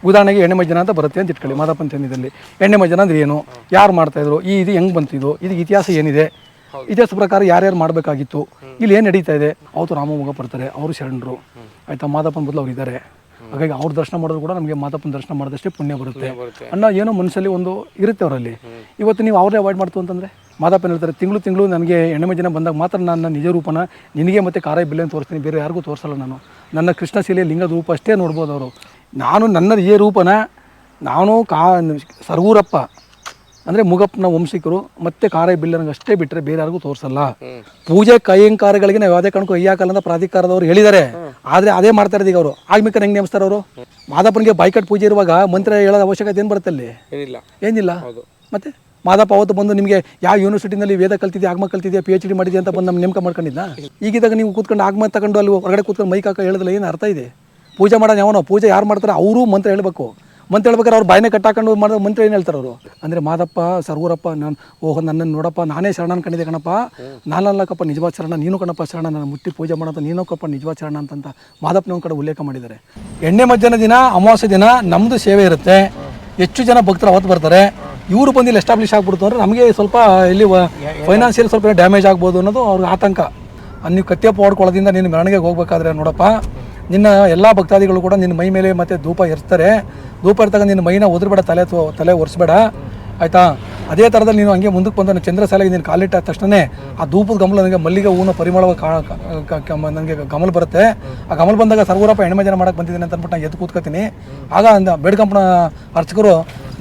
ಉದಾಹರಣೆಗೆ ಎಣ್ಣೆ ಮಜ್ಜನ ಅಂತ ಬರುತ್ತೆ ಅಂತ ಇಟ್ಕೊಳ್ಳಿ ಮಾದಪ್ಪನ ಸನ್ನಿಧಿಯಲ್ಲಿ. ಎಣ್ಣೆ ಮಜ್ಜನ ಅಂದರೆ ಏನು, ಯಾರು ಮಾಡ್ತಾಯಿದ್ರು, ಇದು ಹೆಂಗೆ ಬಂತಿದ್ದು, ಇದು ಇತಿಹಾಸ ಏನಿದೆ, ಇತಿಹಾಸ ಪ್ರಕಾರ ಯಾರ್ಯಾರು ಮಾಡಬೇಕಾಗಿತ್ತು, ಇಲ್ಲಿ ಏನು ನಡೀತಾ ಇದೆ. ಅವತ್ತು ರಾಮಮೊಗ ಬರ್ತಾರೆ, ಅವರು ಶರಣರು ಆಯಿತಾ, ಮಾದಪ್ಪನ ಬದಲು ಅವ್ರು ಇದ್ದಾರೆ. ಹಾಗಾಗಿ ಅವ್ರ ದರ್ಶನ ಮಾಡೋದು ಕೂಡ ನಮಗೆ ಮಾದಪ್ಪನ ದರ್ಶನ ಮಾಡಿದಷ್ಟೇ ಪುಣ್ಯ ಬರುತ್ತೆ ಅನ್ನೋ ಏನೋ ಮನಸ್ಸಲ್ಲಿ ಒಂದು ಇರುತ್ತೆ ಅವರಲ್ಲಿ. ಇವತ್ತು ನೀವು ಅವ್ರನ್ನೇ ಅವಾಯ್ಡ್ ಮಾಡ್ತು ಅಂತಂದರೆ ಮಾದಪ್ಪನ ಹೇಳ್ತಾರೆ, ತಿಂಗಳು ನನಗೆ ಎಣ್ಣೆ ಮಜ್ಜನ ಬಂದಾಗ ಮಾತ್ರ ನನ್ನ ನಿಜ ರೂಪನ ನಿನಗೆ ಮತ್ತು ಕಾರೈ ಬಿಲ್ಲೆಯನ್ನು ತೋರಿಸ್ತೀನಿ, ಬೇರೆ ಯಾರಿಗೂ ತೋರಿಸಲ್ಲ. ನಾನು ನನ್ನ ಕೃಷ್ಣಶಿಲೆಯ ಲಿಂಗದ ರೂಪ ಅಷ್ಟೇ ನೋಡ್ಬೋದು ಅವರು. ನಾನು ನನ್ನ ಈ ರೂಪನ ನಾನು ಸರಗೂರಪ್ಪ ಅಂದರೆ ಮುಗಪ್ಪನ ವಂಶಿಕರು ಮತ್ತು ಕಾರೈ ಬಿಲ್ಲನಿಗೆ ಅಷ್ಟೇ ಬಿಟ್ಟರೆ ಬೇರೆ ಯಾರಿಗೂ ತೋರಿಸಲ್ಲ. ಪೂಜೆ ಕೈಯಂಕಾರಗಳಿಗೆ ನಾವು ಯಾವುದೇ ಕಾರಣಕ್ಕೂ ಕೈಯಾಕಲ್ಲ ಅಂತ ಪ್ರಾಧಿಕಾರದವ್ರು ಹೇಳಿದ್ದಾರೆ. ಆದರೆ ಅದೇ ಮಾಡ್ತಾ ಇರೋದು ಈಗ ಅವರು. ಆಗ್ಬೇಕಾದ್ರೆ ಹೆಂಗೆ ನೇಮಿಸ್ತಾರೆ ಅವರು? ಮಾದಪ್ಪನಿಗೆ ಬೈಕಟ್ ಪೂಜೆ ಇರುವಾಗ ಮಂತ್ರ ಹೇಳೋದು ಅವಶ್ಯಕತೆ ಏನು ಬರುತ್ತೆ ಅಲ್ಲಿ? ಏನಿಲ್ಲ. ಮತ್ತು ಮಾದಪ್ಪ ಅವತ್ತು ಬಂದು ನಿಮಗೆ ಯಾವ ಯೂನಿವರ್ಸಿಟಿನಲ್ಲಿ ವೇದ ಕಲ್ತಿದ್ದೆ, ಆಗ್ಮ ಕಲ್ತಿದ್ಯಾ, PhD ಮಾಡಿದ್ಯಾ ಅಂತ ಬಂದು ನಮ್ಮ ನೇಮಕ ಮಾಡ್ಕೊಂಡಿದ್ದ. ಈಗಿದ್ದಾಗ ನೀವು ಕೂತ್ಕೊಂಡು ಆಗ್ಮ ತಗೊಂಡು ಅಲ್ಲಿ ಹೊರಗಡೆ ಕೂತ್ಕೊಂಡು ಮೈಕ್ ಹಾಕ ಹೇಳಿದ್ರೆ ಏನು ಅರ್ಥ ಇದೆ? ಪೂಜೆ ಮಾಡೋದು ಯಾವನೋ, ಪೂಜೆ ಯಾರು ಮಾಡ್ತಾರೆ ಅವರು ಮಂತ್ರ ಹೇಳಬೇಕು. ಮಂತ್ರ ಹೇಳ್ಬೇಕಾದ್ರೆ ಅವ್ರು ಬಾಯಿನೇ ಕಟ್ಟಾಕೊಂಡು ಮಾಡೋ ಮಂತ್ರ ಏನು ಹೇಳ್ತಾರೆ ಅವರು? ಅಂದರೆ ಮಾದಪ್ಪ ಸರಗೂರಪ್ಪ ನಾನು ನನ್ನನ್ನು ನೋಡಪ್ಪ, ನಾನೇ ಶರಣ ಅನ್ಕೊಂಡಿದ್ದೆ ಕಣಪ್ಪ, ನಾನಲ್ಲಕ್ಕಪ್ಪ ನಿಜವಾದ ಶರಣ, ನೀನು ಕಣಪ್ಪ ಶರಣ, ನಾನು ಮುಟ್ಟಿ ಪೂಜೆ ಮಾಡೋಂಥ ನೀನು ಕಪ್ಪ ನಿಜವಾದ ಶರಣ ಅಂತ ಮಾದಪ್ಪನ ಒಂದು ಕಡೆ ಉಲ್ಲೇಖ ಮಾಡಿದ್ದಾರೆ. ಎಣ್ಣೆ ಮಜ್ಜನ ದಿನ, ಅಮಾವಾಸ್ಯೆ ದಿನ ನಮ್ಮದು ಸೇವೆ ಇರುತ್ತೆ. ಹೆಚ್ಚು ಜನ ಭಕ್ತರು ಅವತ್ತು ಬರ್ತಾರೆ. ಇವರು ಬಂದು ಇಲ್ಲಿ ಎಸ್ಟಾಬ್ಲಿಷ್ ಆಗ್ಬಿಡ್ತು ಅಂದರೆ ನಮಗೆ ಸ್ವಲ್ಪ ಇಲ್ಲಿ ಫೈನಾನ್ಷಿಯಲ್ ಸ್ವಲ್ಪ ಡ್ಯಾಮೇಜ್ ಆಗ್ಬೋದು ಅನ್ನೋದು ಅವ್ರಿಗೆ ಆತಂಕ. ನೀವು ಕತ್ತಿಯಪ್ಪ ಹೊಡ್ಕೊಳ್ಳೋದ್ರಿಂದ ನೀನು ಮೆರವಣಿಗೆಗೆ ಹೋಗ್ಬೇಕಾದ್ರೆ ನೋಡಪ್ಪ, ನಿನ್ನ ಎಲ್ಲ ಭಕ್ತಾದಿಗಳು ಕೂಡ ನಿನ್ನ ಮೈ ಮೇಲೆ ಮತ್ತು ಧೂಪ ಎರ್ಸ್ತಾರೆ. ಧೂಪ ಇರ್ತಾಗ ನಿನ್ನ ಮೈನ ಒದರ್ಬೇಡ, ತಲೆ ಒರೆಸ್ಬೇಡ ಆಯಿತಾ. ಅದೇ ಥರದಲ್ಲಿ ನೀನು ಹಂಗೆ ಮುಂದಕ್ಕೆ ಬಂದ ಚಂದ್ರ ಶಾಲೆಗೆ ನೀನು ಕಾಲಿಟ್ಟ ತಕ್ಷಣ ಆ ಧೂಪದ ಗಮಲ ನನಗೆ ಮಲ್ಲಿಗೆ ಹೂವಿನ ಪರಿಮಳ ನನಗೆ ಗಮಲ ಬರುತ್ತೆ. ಆ ಗಮಲ ಬಂದಾಗ ಸರಗೂರಪ್ಪ ಎಣ್ಣೆ ಮಜ್ಜನ ಮಾಡೋಕ್ಕೆ ಬಂದಿದ್ದೀನಿ ಅಂತ ಅಂದ್ಬಿಟ್ಟು ನಾನು ಎದ್ದು ಕೂತ್ಕೊತೀನಿ. ಆಗ ಬೇಡ್ಕಂಪನ ಅರ್ಚಕರು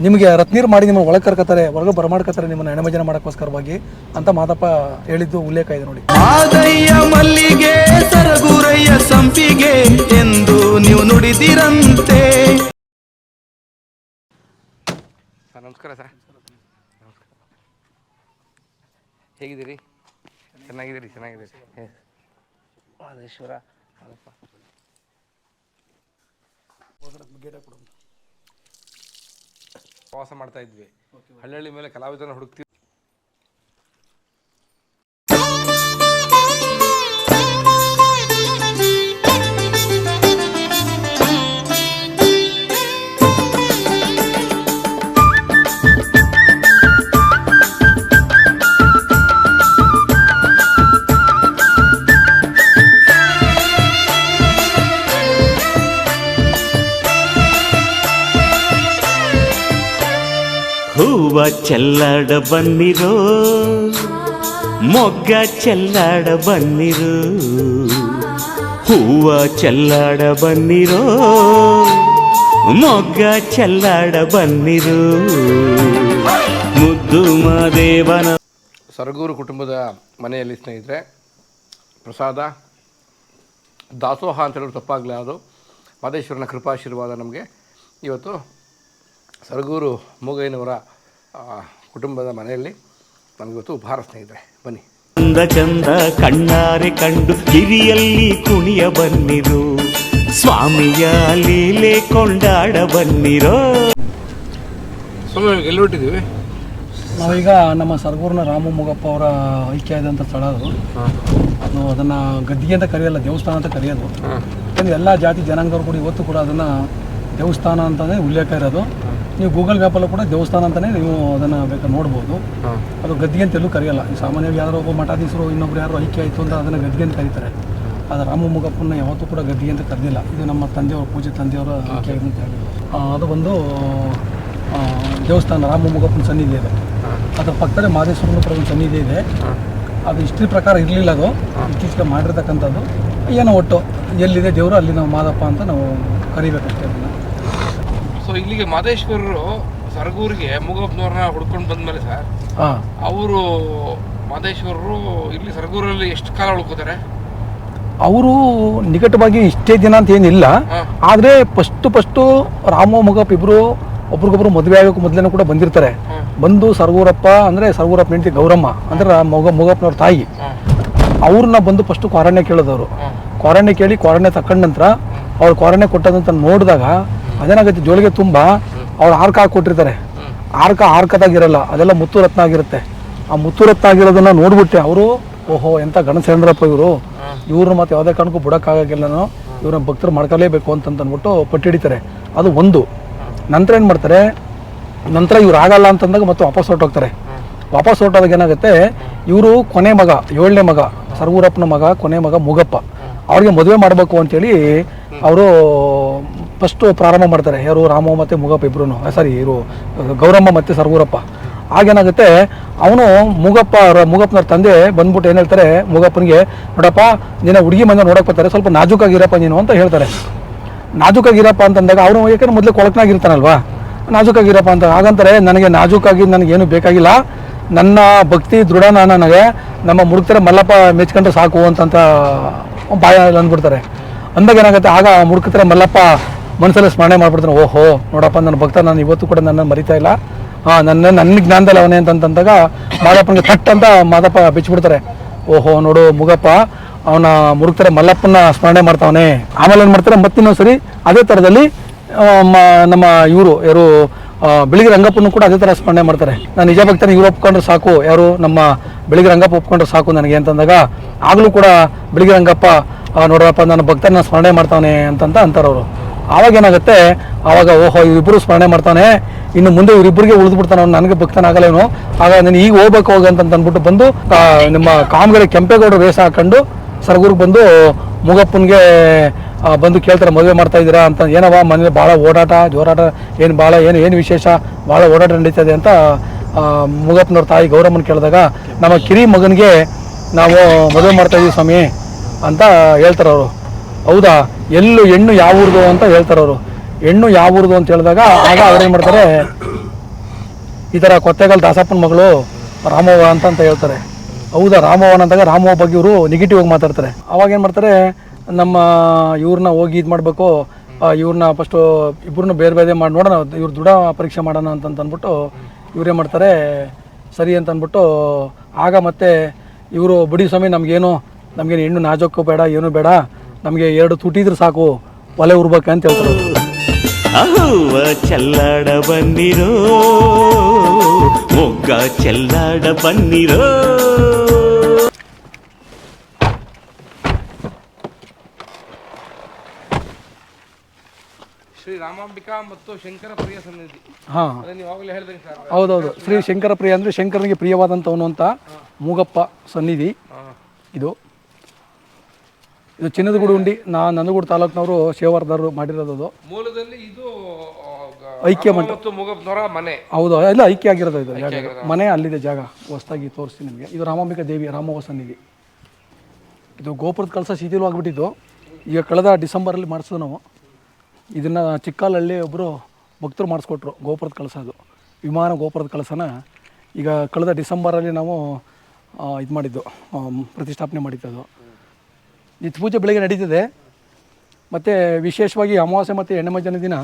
ನಿಮಗೆ ರತ್ನೀರು ಮಾಡಿ ನಿಮ್ಮನ್ನು ಒಳಗೆ ಕರ್ಕೊತಾರೆ, ಒಳಗೆ ಬರಮಾಡ್ಕೊತಾರೆ ನಿಮ್ಮನ್ನು ಎಣ್ಣೆ ಮಜ್ಜನ ಮಾಡೋಕ್ಕೋಸ್ಕರವಾಗಿ ಅಂತ ಮಾದಪ್ಪ ಹೇಳಿದ್ದು ಉಲ್ಲೇಖ ಇದೆ ನೋಡಿ. ಮಾದಯ್ಯ ಮಲ್ಲಿಗೆ ಸರಗೂರಯ್ಯ ಸಂಪಿಗೆ ಎಂದು ನೀವು ನುಡಿದಿರಂತೆ. ನಮಸ್ಕಾರ ಸರ್. ಹೇಗಿದ್ದೀರಿ? ಚೆನ್ನಾಗಿದ್ದೀರಿ? ಮಾದೇಶ್ವರ ಪ್ರವಾಸ ಮಾಡ್ತಾ ಇದ್ವಿ. ಹಳ್ಳಿ ಮೇಲೆ ಕಲಾವಿದರನ್ನ ಹುಡುಕ್ತೀವಿ. ಹೂವ ಚೆಲ್ಲಾಡ ಬನ್ನಿರೋ, ಮೊಗ್ಗ ಚೆಲ್ಲಾಡ ಬನ್ನಿರೋ, ಹೂವ ಚೆಲ್ಲಾಡ ಬನ್ನಿರೋ, ಮೊಗ್ಗ ಚೆಲ್ಲಾಡ ಬನ್ನಿರೋ, ಮುದ್ದು ಮಾದೇವನ. ಸರಗೂರು ಕುಟುಂಬದ ಮನೆಯಲ್ಲಿ ಸ್ನೇಹಿತರೆ, ಪ್ರಸಾದ ದಾಸೋಹ ಅಂತ ಹೇಳೋದು ತಪ್ಪಾಗಲಿ, ಅದು ಮಾದೇಶ್ವರನ ಕೃಪಾಶೀರ್ವಾದ ನಮಗೆ. ಇವತ್ತು ಸರಗೂರು ಮೂಗಯ್ಯನವರ ಕುಟುಂಬದ ಮನೆಯಲ್ಲಿ ನಮಗಿವತ್ತು ಉಪಹಾರ ಸ್ನೇಹಿತರೆ. ಬನ್ನಿ. ಚಂದ ಚಂದ ಕಣ್ಣಾರೆ ಕಂಡು ಕಿರಿಯಲ್ಲಿ ಕುಣಿಯ ಬನ್ನಿರು, ಸ್ವಾಮಿಯ ಲೀಲೆ ಕೊಂಡಾಡ ಬನ್ನಿರೋ. ಎಲ್ಲಿ ಹೊಟ್ಟಿದ್ದೀವಿ ನಾವೀಗ ನಮ್ಮ ಸರಗೂರಿನ ರಾಮಮೊಗಪ್ಪ ಅವರ ಐಕ್ಯ ಆದಂಥ ಸ್ಥಳ ಅದು. ಅದನ್ನು ಗದ್ದಿಗೆ ಅಂತ ಕರೆಯಲ್ಲ, ದೇವಸ್ಥಾನ ಅಂತ ಕರೆಯೋದು. ಯಾಕಂದರೆ ಎಲ್ಲ ಜಾತಿ ಜನಾಂಗದವರು ಕೂಡ ಇವತ್ತು ಕೂಡ ಅದನ್ನು ದೇವಸ್ಥಾನ ಅಂತಲೇ ಉಲ್ಲೇಖ ಇರೋದು. ನೀವು ಗೂಗಲ್ ಮ್ಯಾಪಲ್ಲೂ ಕೂಡ ದೇವಸ್ಥಾನ ಅಂತಲೇ ನೀವು ಅದನ್ನು ಬೇಕಾದ್ರೆ ನೋಡ್ಬೋದು. ಅದು ಗದ್ದಿಗೆ ಅಂತ ಎಲ್ಲೂ ಕರೆಯಲ್ಲ. ಸಾಮಾನ್ಯವಾಗಿ ಯಾರೋ ಒಬ್ಬ ಮಠಾಧೀಶರು ಇನ್ನೊಬ್ರು ಯಾರು ಐಕ್ಯ ಆಯಿತು ಅಂತ ಅದನ್ನು ಗದ್ದಿಗೆ ಅಂತ ಕರೀತಾರೆ. ಅದು ರಾಮಮೊಗಪ್ಪನ ಯಾವತ್ತೂ ಕೂಡ ಗದ್ದಿಗೆ ಅಂತ ಕರೆದಿಲ್ಲ. ಇದು ನಮ್ಮ ತಂದೆಯವರು, ಪೂಜೆ ತಂದೆಯವರ ಐಕ್ಯ ಅಂತ ಹೇಳಿ ಅದು ಒಂದು ದೇವಸ್ಥಾನ. ರಾಮಮೊಗಪ್ಪನ ಸನ್ನಿಧಿ ಇದೆ. ಅದರ ಪಕ್ಕದಲ್ಲಿ ಮಾದೇಶ್ವರನ ಕೂಡ ಒಂದು ಸನ್ನಿಧಿ ಇದೆ. ಅದು ಹಿಸ್ಟ್ರಿ ಪ್ರಕಾರ ಇರಲಿಲ್ಲ, ಅದು ಇತ್ತೀಚೆಗೆ ಮಾಡಿರ್ತಕ್ಕಂಥದ್ದು. ಏನೋ ಒಟ್ಟು ಎಲ್ಲಿದೆ ದೇವರು ಅಲ್ಲಿ ನಾವು ಮಾದಪ್ಪ ಅಂತ ನಾವು ಕರಿಬೇಕಷ್ಟೇ ಅದನ್ನು. ಸೊ ಇಲ್ಲಿಗೆ ಮಾದೇಶ್ವರರು ಸರಗೂರಿಗೆ ಮೂಗಪ್ಪನವ್ರನ್ನ ಹುಡ್ಕೊಂಡು ಬಂದ್ಮೇಲೆ ಸರ್, ಅವರು ಮಾದೇಶ್ವರರು ಇಲ್ಲಿ ಸರಗೂರಲ್ಲಿ ಎಷ್ಟು ಕಾಲ ಉಳ್ಕೋತಾರೆ? ಅವರು ನಿಕಟವಾಗಿ ಇಷ್ಟೇ ದಿನ ಅಂತ ಏನಿಲ್ಲ. ಆದರೆ ಫಸ್ಟು ರಾಮಮೊಗಪ್ಪ ಇಬ್ಬರು ಒಬ್ರಿಗೊಬ್ರು ಮದುವೆ ಆಗೋಕ್ಕೆ ಮೊದಲೇನೂ ಕೂಡ ಬಂದಿರ್ತಾರೆ. ಬಂದು ಸರಗೂರಪ್ಪ ಅಂದರೆ ಸರಗೂರಪ್ಪ ಹೆಂಡತಿ ಗೌರಮ್ಮ ಅಂದರೆ ಮೊಗಪ್ಪನವ್ರ ತಾಯಿ, ಅವ್ರನ್ನ ಬಂದು ಫಸ್ಟು ಕ್ವಾರಣ್ಯ ಕೇಳೋದವರು. ಕ್ವಾರಣ್ಯ ಕೇಳಿ ಕ್ವಾರಣ್ಯ ತಕೊಂಡ ನಂತರ ಅವ್ರು ಕ್ವಾರಣ್ಯ ಕೊಟ್ಟದಂತ ನೋಡಿದಾಗ ಅದೇನಾಗುತ್ತೆ, ಜೋಳಿಗೆ ತುಂಬ ಅವ್ರು ಆರ್ಕ ಹಾಕಿಕೊಟ್ಟಿರ್ತಾರೆ. ಆರ್ಕದಾಗಿರಲ್ಲ, ಅದೆಲ್ಲ ಮುತ್ತು ರತ್ನ ಆಗಿರುತ್ತೆ. ಆ ಮುತ್ತು ರತ್ನ ಆಗಿರೋದನ್ನ ನೋಡ್ಬಿಟ್ಟೆ ಅವರು, ಓಹೋ ಎಂಥ ಗಣಸೇಂದ್ರಪ್ಪ ಇವ್ರನ್ನ ಮತ್ತೆ ಯಾವುದೇ ಕಾರಣಕ್ಕೂ ಬಿಡೋಕ್ಕಾಗಲ್ಲ, ಇವ್ರನ್ನ ಭಕ್ತರು ಮಾಡ್ಕೊಳ್ಳೇಬೇಕು ಅಂತಂದ್ಬಿಟ್ಟು ಪಟ್ಟು ಹಿಡಿತಾರೆ. ಅದು ಒಂದು. ನಂತರ ಏನು ಮಾಡ್ತಾರೆ, ನಂತರ ಇವ್ರು ಆಗಲ್ಲ ಅಂತಂದಾಗ ಮತ್ತೆ ವಾಪಸ್ ಹೊರಟೋಗ್ತಾರೆ. ವಾಪಸ್ ಹೊರಟೋದಾಗ ಏನಾಗುತ್ತೆ, ಇವರು ಕೊನೆ ಮಗ 7ನೇ ಮಗ ಸರಗೂರಪ್ಪನ ಮಗ ಕೊನೆ ಮಗ ಮುಗಪ್ಪ, ಅವ್ರಿಗೆ ಮದುವೆ ಮಾಡಬೇಕು ಅಂತೇಳಿ ಅವರು ಫಸ್ಟು ಪ್ರಾರಂಭ ಮಾಡ್ತಾರೆ. ಯಾರು ರಾಮ ಮತ್ತು ಮುಗಪ್ಪ ಇಬ್ರು, ಸಾರಿ ಇವರು ಗೌರಮ್ಮ ಮತ್ತು ಸರಗೂರಪ್ಪ. ಆಗೇನಾಗುತ್ತೆ, ಅವನು ಮುಗಪ್ಪನವ್ರ ತಂದೆ ಬಂದ್ಬಿಟ್ಟು ಏನು ಹೇಳ್ತಾರೆ ಮುಗಪ್ಪನಿಗೆ, ನೋಡಪ್ಪ ನಿನ್ನ ಹುಡುಗಿ ಮನೆ ನೋಡಕ್ಕೆ ಬರ್ತಾರೆ, ಸ್ವಲ್ಪ ನಾಜೂಕಾಗಿರಪ್ಪ ನೀನು ಅಂತ ಹೇಳ್ತಾರೆ. ನಾಜೂಕಾಗಿರಪ್ಪ ಅಂತಂದಾಗ ಅವನು ಯಾಕಂದ್ರೆ ಮೊದಲೇ ಕೊಳಕ್ನಾಗಿರ್ತಾನಲ್ವಾ, ನಾಜೂಕಾಗಿರಪ್ಪ ಅಂತ. ಹಾಗಂತಾರೆ ನನಗೆ ನಾಜೂಕಾಗಿ ನನಗೇನು ಬೇಕಾಗಿಲ್ಲ, ನನ್ನ ಭಕ್ತಿ ದೃಢ ನನಗೆ ನಮ್ಮ ಮುಡುಕ್ತಾರೆ ಮಲ್ಲಪ್ಪ ಮೆಚ್ಕೊಂಡ್ರೆ ಸಾಕು ಅಂತಂತ ಬಾಯ ಅಂದ್ಬಿಡ್ತಾರೆ. ಅಂದಾಗ ಏನಾಗುತ್ತೆ, ಆಗ ಮುಡುಕ್ತಾರೆ ಮಲ್ಲಪ್ಪ ಮನಸ್ಸಲ್ಲಿ ಸ್ಮರಣೆ ಮಾಡ್ಬಿಡ್ತಾನೆ, ಓಹೋ ನೋಡಪ್ಪ ನನ್ನ ಭಕ್ತ ನಾನು ಇವತ್ತು ಕೂಡ ನನ್ನ ಮರಿತಾ ಇಲ್ಲ, ನನ್ನ ಜ್ಞಾನದಲ್ಲಿ ಅವನೇ ಅಂತಂದಾಗ ಮಾದಪ್ಪನಿಗೆ ಥಟ್ ಅಂತ ಮಾದಪ್ಪ ಬಿಚ್ಚಿಬಿಡ್ತಾರೆ. ಓಹೋ ನೋಡು ಮುಗಪ್ಪ ಅವನ ಮುಡುಕ್ತಾರೆ ಮಲ್ಲಪ್ಪನ ಸ್ಮರಣೆ ಮಾಡ್ತಾವನೆ. ಆಮೇಲೆ ಏನು ಮಾಡ್ತಾರೆ, ಮತ್ತಿನ್ನೊಂದ್ಸರಿ ಅದೇ ಥರದಲ್ಲಿ ನಮ್ಮ ಇವರು ಯಾರು ಬೆಳಿಗ್ಗೆ ರಂಗಪ್ಪನ್ನು ಕೂಡ ಅದೇ ಥರ ಸ್ಮರಣೆ ಮಾಡ್ತಾರೆ. ನಾನು ನಿಜ ಭಕ್ತನ ಇವ್ರು ಒಪ್ಕೊಂಡ್ರೆ ಸಾಕು, ಯಾರು ನಮ್ಮ ಬೆಳಿಗ್ಗೆ ರಂಗಪ್ಪ ಒಪ್ಕೊಂಡ್ರೆ ಸಾಕು ನನಗೆ ಅಂತಂದಾಗ ಆಗಲೂ ಕೂಡ ಬೆಳಿಗ್ಗೆ ರಂಗಪ್ಪ ನೋಡ್ರಪ್ಪ ನನ್ನ ಭಕ್ತನ ಸ್ಮರಣೆ ಮಾಡ್ತಾನೆ ಅಂತಂತ ಅಂತಾರವರು. ಆವಾಗ ಏನಾಗುತ್ತೆ, ಆವಾಗ ಓಹೋ ಇವರಿಬ್ಬರು ಸ್ಮರಣೆ ಮಾಡ್ತಾನೆ, ಇನ್ನು ಮುಂದೆ ಇವರಿಬ್ಬರಿಗೆ ಉಳಿದ್ಬಿಡ್ತಾನೆ, ಅವ್ನು ನನಗೆ ಭಕ್ತನಾಗಲೇನು, ಆಗ ನಾನು ಈಗ ಹೋಗ್ಬೇಕು ಹೋಗಿ ಅಂತ ಅಂದ್ಬಿಟ್ಟು ಬಂದು ನಿಮ್ಮ ಕಾಮಗಡೆ ಕೆಂಪೇಗೌಡರು ವೇಷ ಹಾಕೊಂಡು ಸರಗೂರಿಗೆ ಬಂದು ಮುಗಪ್ಪನಿಗೆ ಬಂದು ಕೇಳ್ತಾರೆ ಮದುವೆ ಮಾಡ್ತಾ ಇದ್ದೀರಾ ಅಂತ. ಏನವ ಮನೇಲಿ ಭಾಳ ಓಡಾಟ ಜೋರಾಟ, ಏನು ಭಾಳ ಏನು ವಿಶೇಷ, ಭಾಳ ಓಡಾಟ ನಡೀತದೆ ಅಂತ ಮುಗಪ್ಪನವ್ರ ತಾಯಿ ಗೌರಮ್ಮನ ಕೇಳಿದಾಗ, ನಮ್ಮ ಕಿರಿ ಮಗನಿಗೆ ನಾವು ಮದುವೆ ಮಾಡ್ತಾ ಇದೀವಿ ಸ್ವಾಮಿ ಅಂತ ಹೇಳ್ತಾರೆ ಅವರು. ಹೌದಾ, ಎಲ್ಲೂ ಹೆಣ್ಣು ಯಾವ ಊರ್ದು ಅಂತ ಹೇಳ್ತಾರೆ ಅವರು. ಹೆಣ್ಣು ಯಾವ ಊರ್ದು ಅಂತ ಹೇಳಿದಾಗ ಆಗ ಅವ್ರೇನು ಮಾಡ್ತಾರೆ, ಈ ಥರ ಕೊತ್ತೆಗಾಲ ದಾಸಪ್ಪನ ಮಗಳು ರಾಮವ್ವ ಅಂತ ಹೇಳ್ತಾರೆ. ಹೌದಾ ರಾಮವ್ವನ ಅಂದಾಗ ರಾಮವ್ವ ಬಗ್ಗೆ ಇವರು ನೆಗೆಟಿವ್ ಆಗಿ ಮಾತಾಡ್ತಾರೆ. ಅವಾಗ ಏನು ಮಾಡ್ತಾರೆ, ನಮ್ಮ ಇವ್ರನ್ನ ಹೋಗಿ ಇದು ಮಾಡಬೇಕು, ಇವ್ರನ್ನ ಫಸ್ಟು ಇಬ್ಬರನ್ನ ಬೇರೆ ಬೇರೆ ಮಾಡಿ ನೋಡೋಣ, ಇವ್ರು ದೃಢ ಪರೀಕ್ಷೆ ಮಾಡೋಣ ಅಂದ್ಬಿಟ್ಟು ಇವರೇ ಮಾಡ್ತಾರೆ ಸರಿ ಅಂತ ಅಂದ್ಬಿಟ್ಟು. ಆಗ ಮತ್ತೆ ಇವರು ಬಿಡಿ ಸ್ವಾಮಿ ನಮಗೇನು ಹೆಣ್ಣು ನಾಜೋಕ್ಕೂ ಬೇಡ ಏನೂ ಬೇಡ, ನಮಗೆ 2 ತುಟಿದ್ರೆ ಸಾಕು ಒಲೆ ಉರ್ಬೇಕಂತ ಹೇಳ್ತಾರೆ. ಅಹೂವ ಚೆಲ್ಲಾಡ ಬನ್ನಿರೋ, ಮೊಗ್ಗ ಚೆಲ್ಲಾಡ ಬನ್ನಿರೋ. ಶ್ರೀ ರಾಮಾಂಬಿಕಾ ಮತ್ತು ಶಂಕರ ಪ್ರಿಯ ಸನ್ನಿಧಿ. ಹಾಂ ನೀವಾಗಲೇ ಹೇಳಿದ್ರಿ ಸರ್. ಹೌದೌದು, ಶ್ರೀ ಶಂಕರ ಪ್ರಿಯ ಅಂದರೆ ಶಂಕರನಿಗೆ ಪ್ರಿಯವಾದಂಥವನು ಅಂತ ಮೂಗಪ್ಪ ಸನ್ನಿಧಿ. ಇದು ಚಿನ್ನದಗೂಡು ಉಂಡಿ, ನಂದಗೂಡು ತಾಲೂಕಿನವರು ಸೇವಾರ್ದಾರರು ಮಾಡಿರೋದು. ಮೂಲದಲ್ಲಿ ಇದು ಐಕ್ಯ ಮಂಟಪ ಮತ್ತು ಮುಗಪ್ಪನವರ ಮನೆ. ಹೌದು, ಎಲ್ಲ ಐಕ್ಯ ಆಗಿರೋದು ಇದು ಜಾಗ. ಮನೆ ಅಲ್ಲಿದೆ ಜಾಗ, ಹೊಸದಾಗಿ ತೋರಿಸ್ತೀನಿ ನಿಮಗೆ. ಇದು ರಾಮಾಂಬಿಕಾ ದೇವಿ ರಾಮವ್ವ ಸನ್ನಿಧಿ. ಇದು ಗೋಪುರದ ಕಳಸ ಶಿಥಿಲವಾಗಿಬಿಟ್ಟಿದ್ದು, ಈಗ ಕಳೆದ ಡಿಸೆಂಬರಲ್ಲಿ ಮಾಡಿಸಿದ್ವು ನಾವು. ಇದನ್ನು ಚಿಕ್ಕಲಹಳ್ಳಿ ಒಬ್ಬರು ಭಕ್ತರು ಮಾಡಿಸ್ಕೊಟ್ರು ಗೋಪುರದ ಕಳಸ. ಅದು ವಿಮಾನ ಗೋಪುರದ ಕಳಸನ ಈಗ ಕಳೆದ ಡಿಸೆಂಬರಲ್ಲಿ ನಾವು ಇದು ಮಾಡಿದ್ದು, ಪ್ರತಿಷ್ಠಾಪನೆ ಮಾಡಿದ್ದು. ಅದು ನಿತ್ಯ ಪೂಜೆ ಬೆಳಗ್ಗೆ ನಡೀತದೆ. ಮತ್ತು ವಿಶೇಷವಾಗಿ ಅಮಾವಾಸ್ಯೆ ಮತ್ತು ಎಣ್ಣೆಮಜ್ಜನ ದಿನ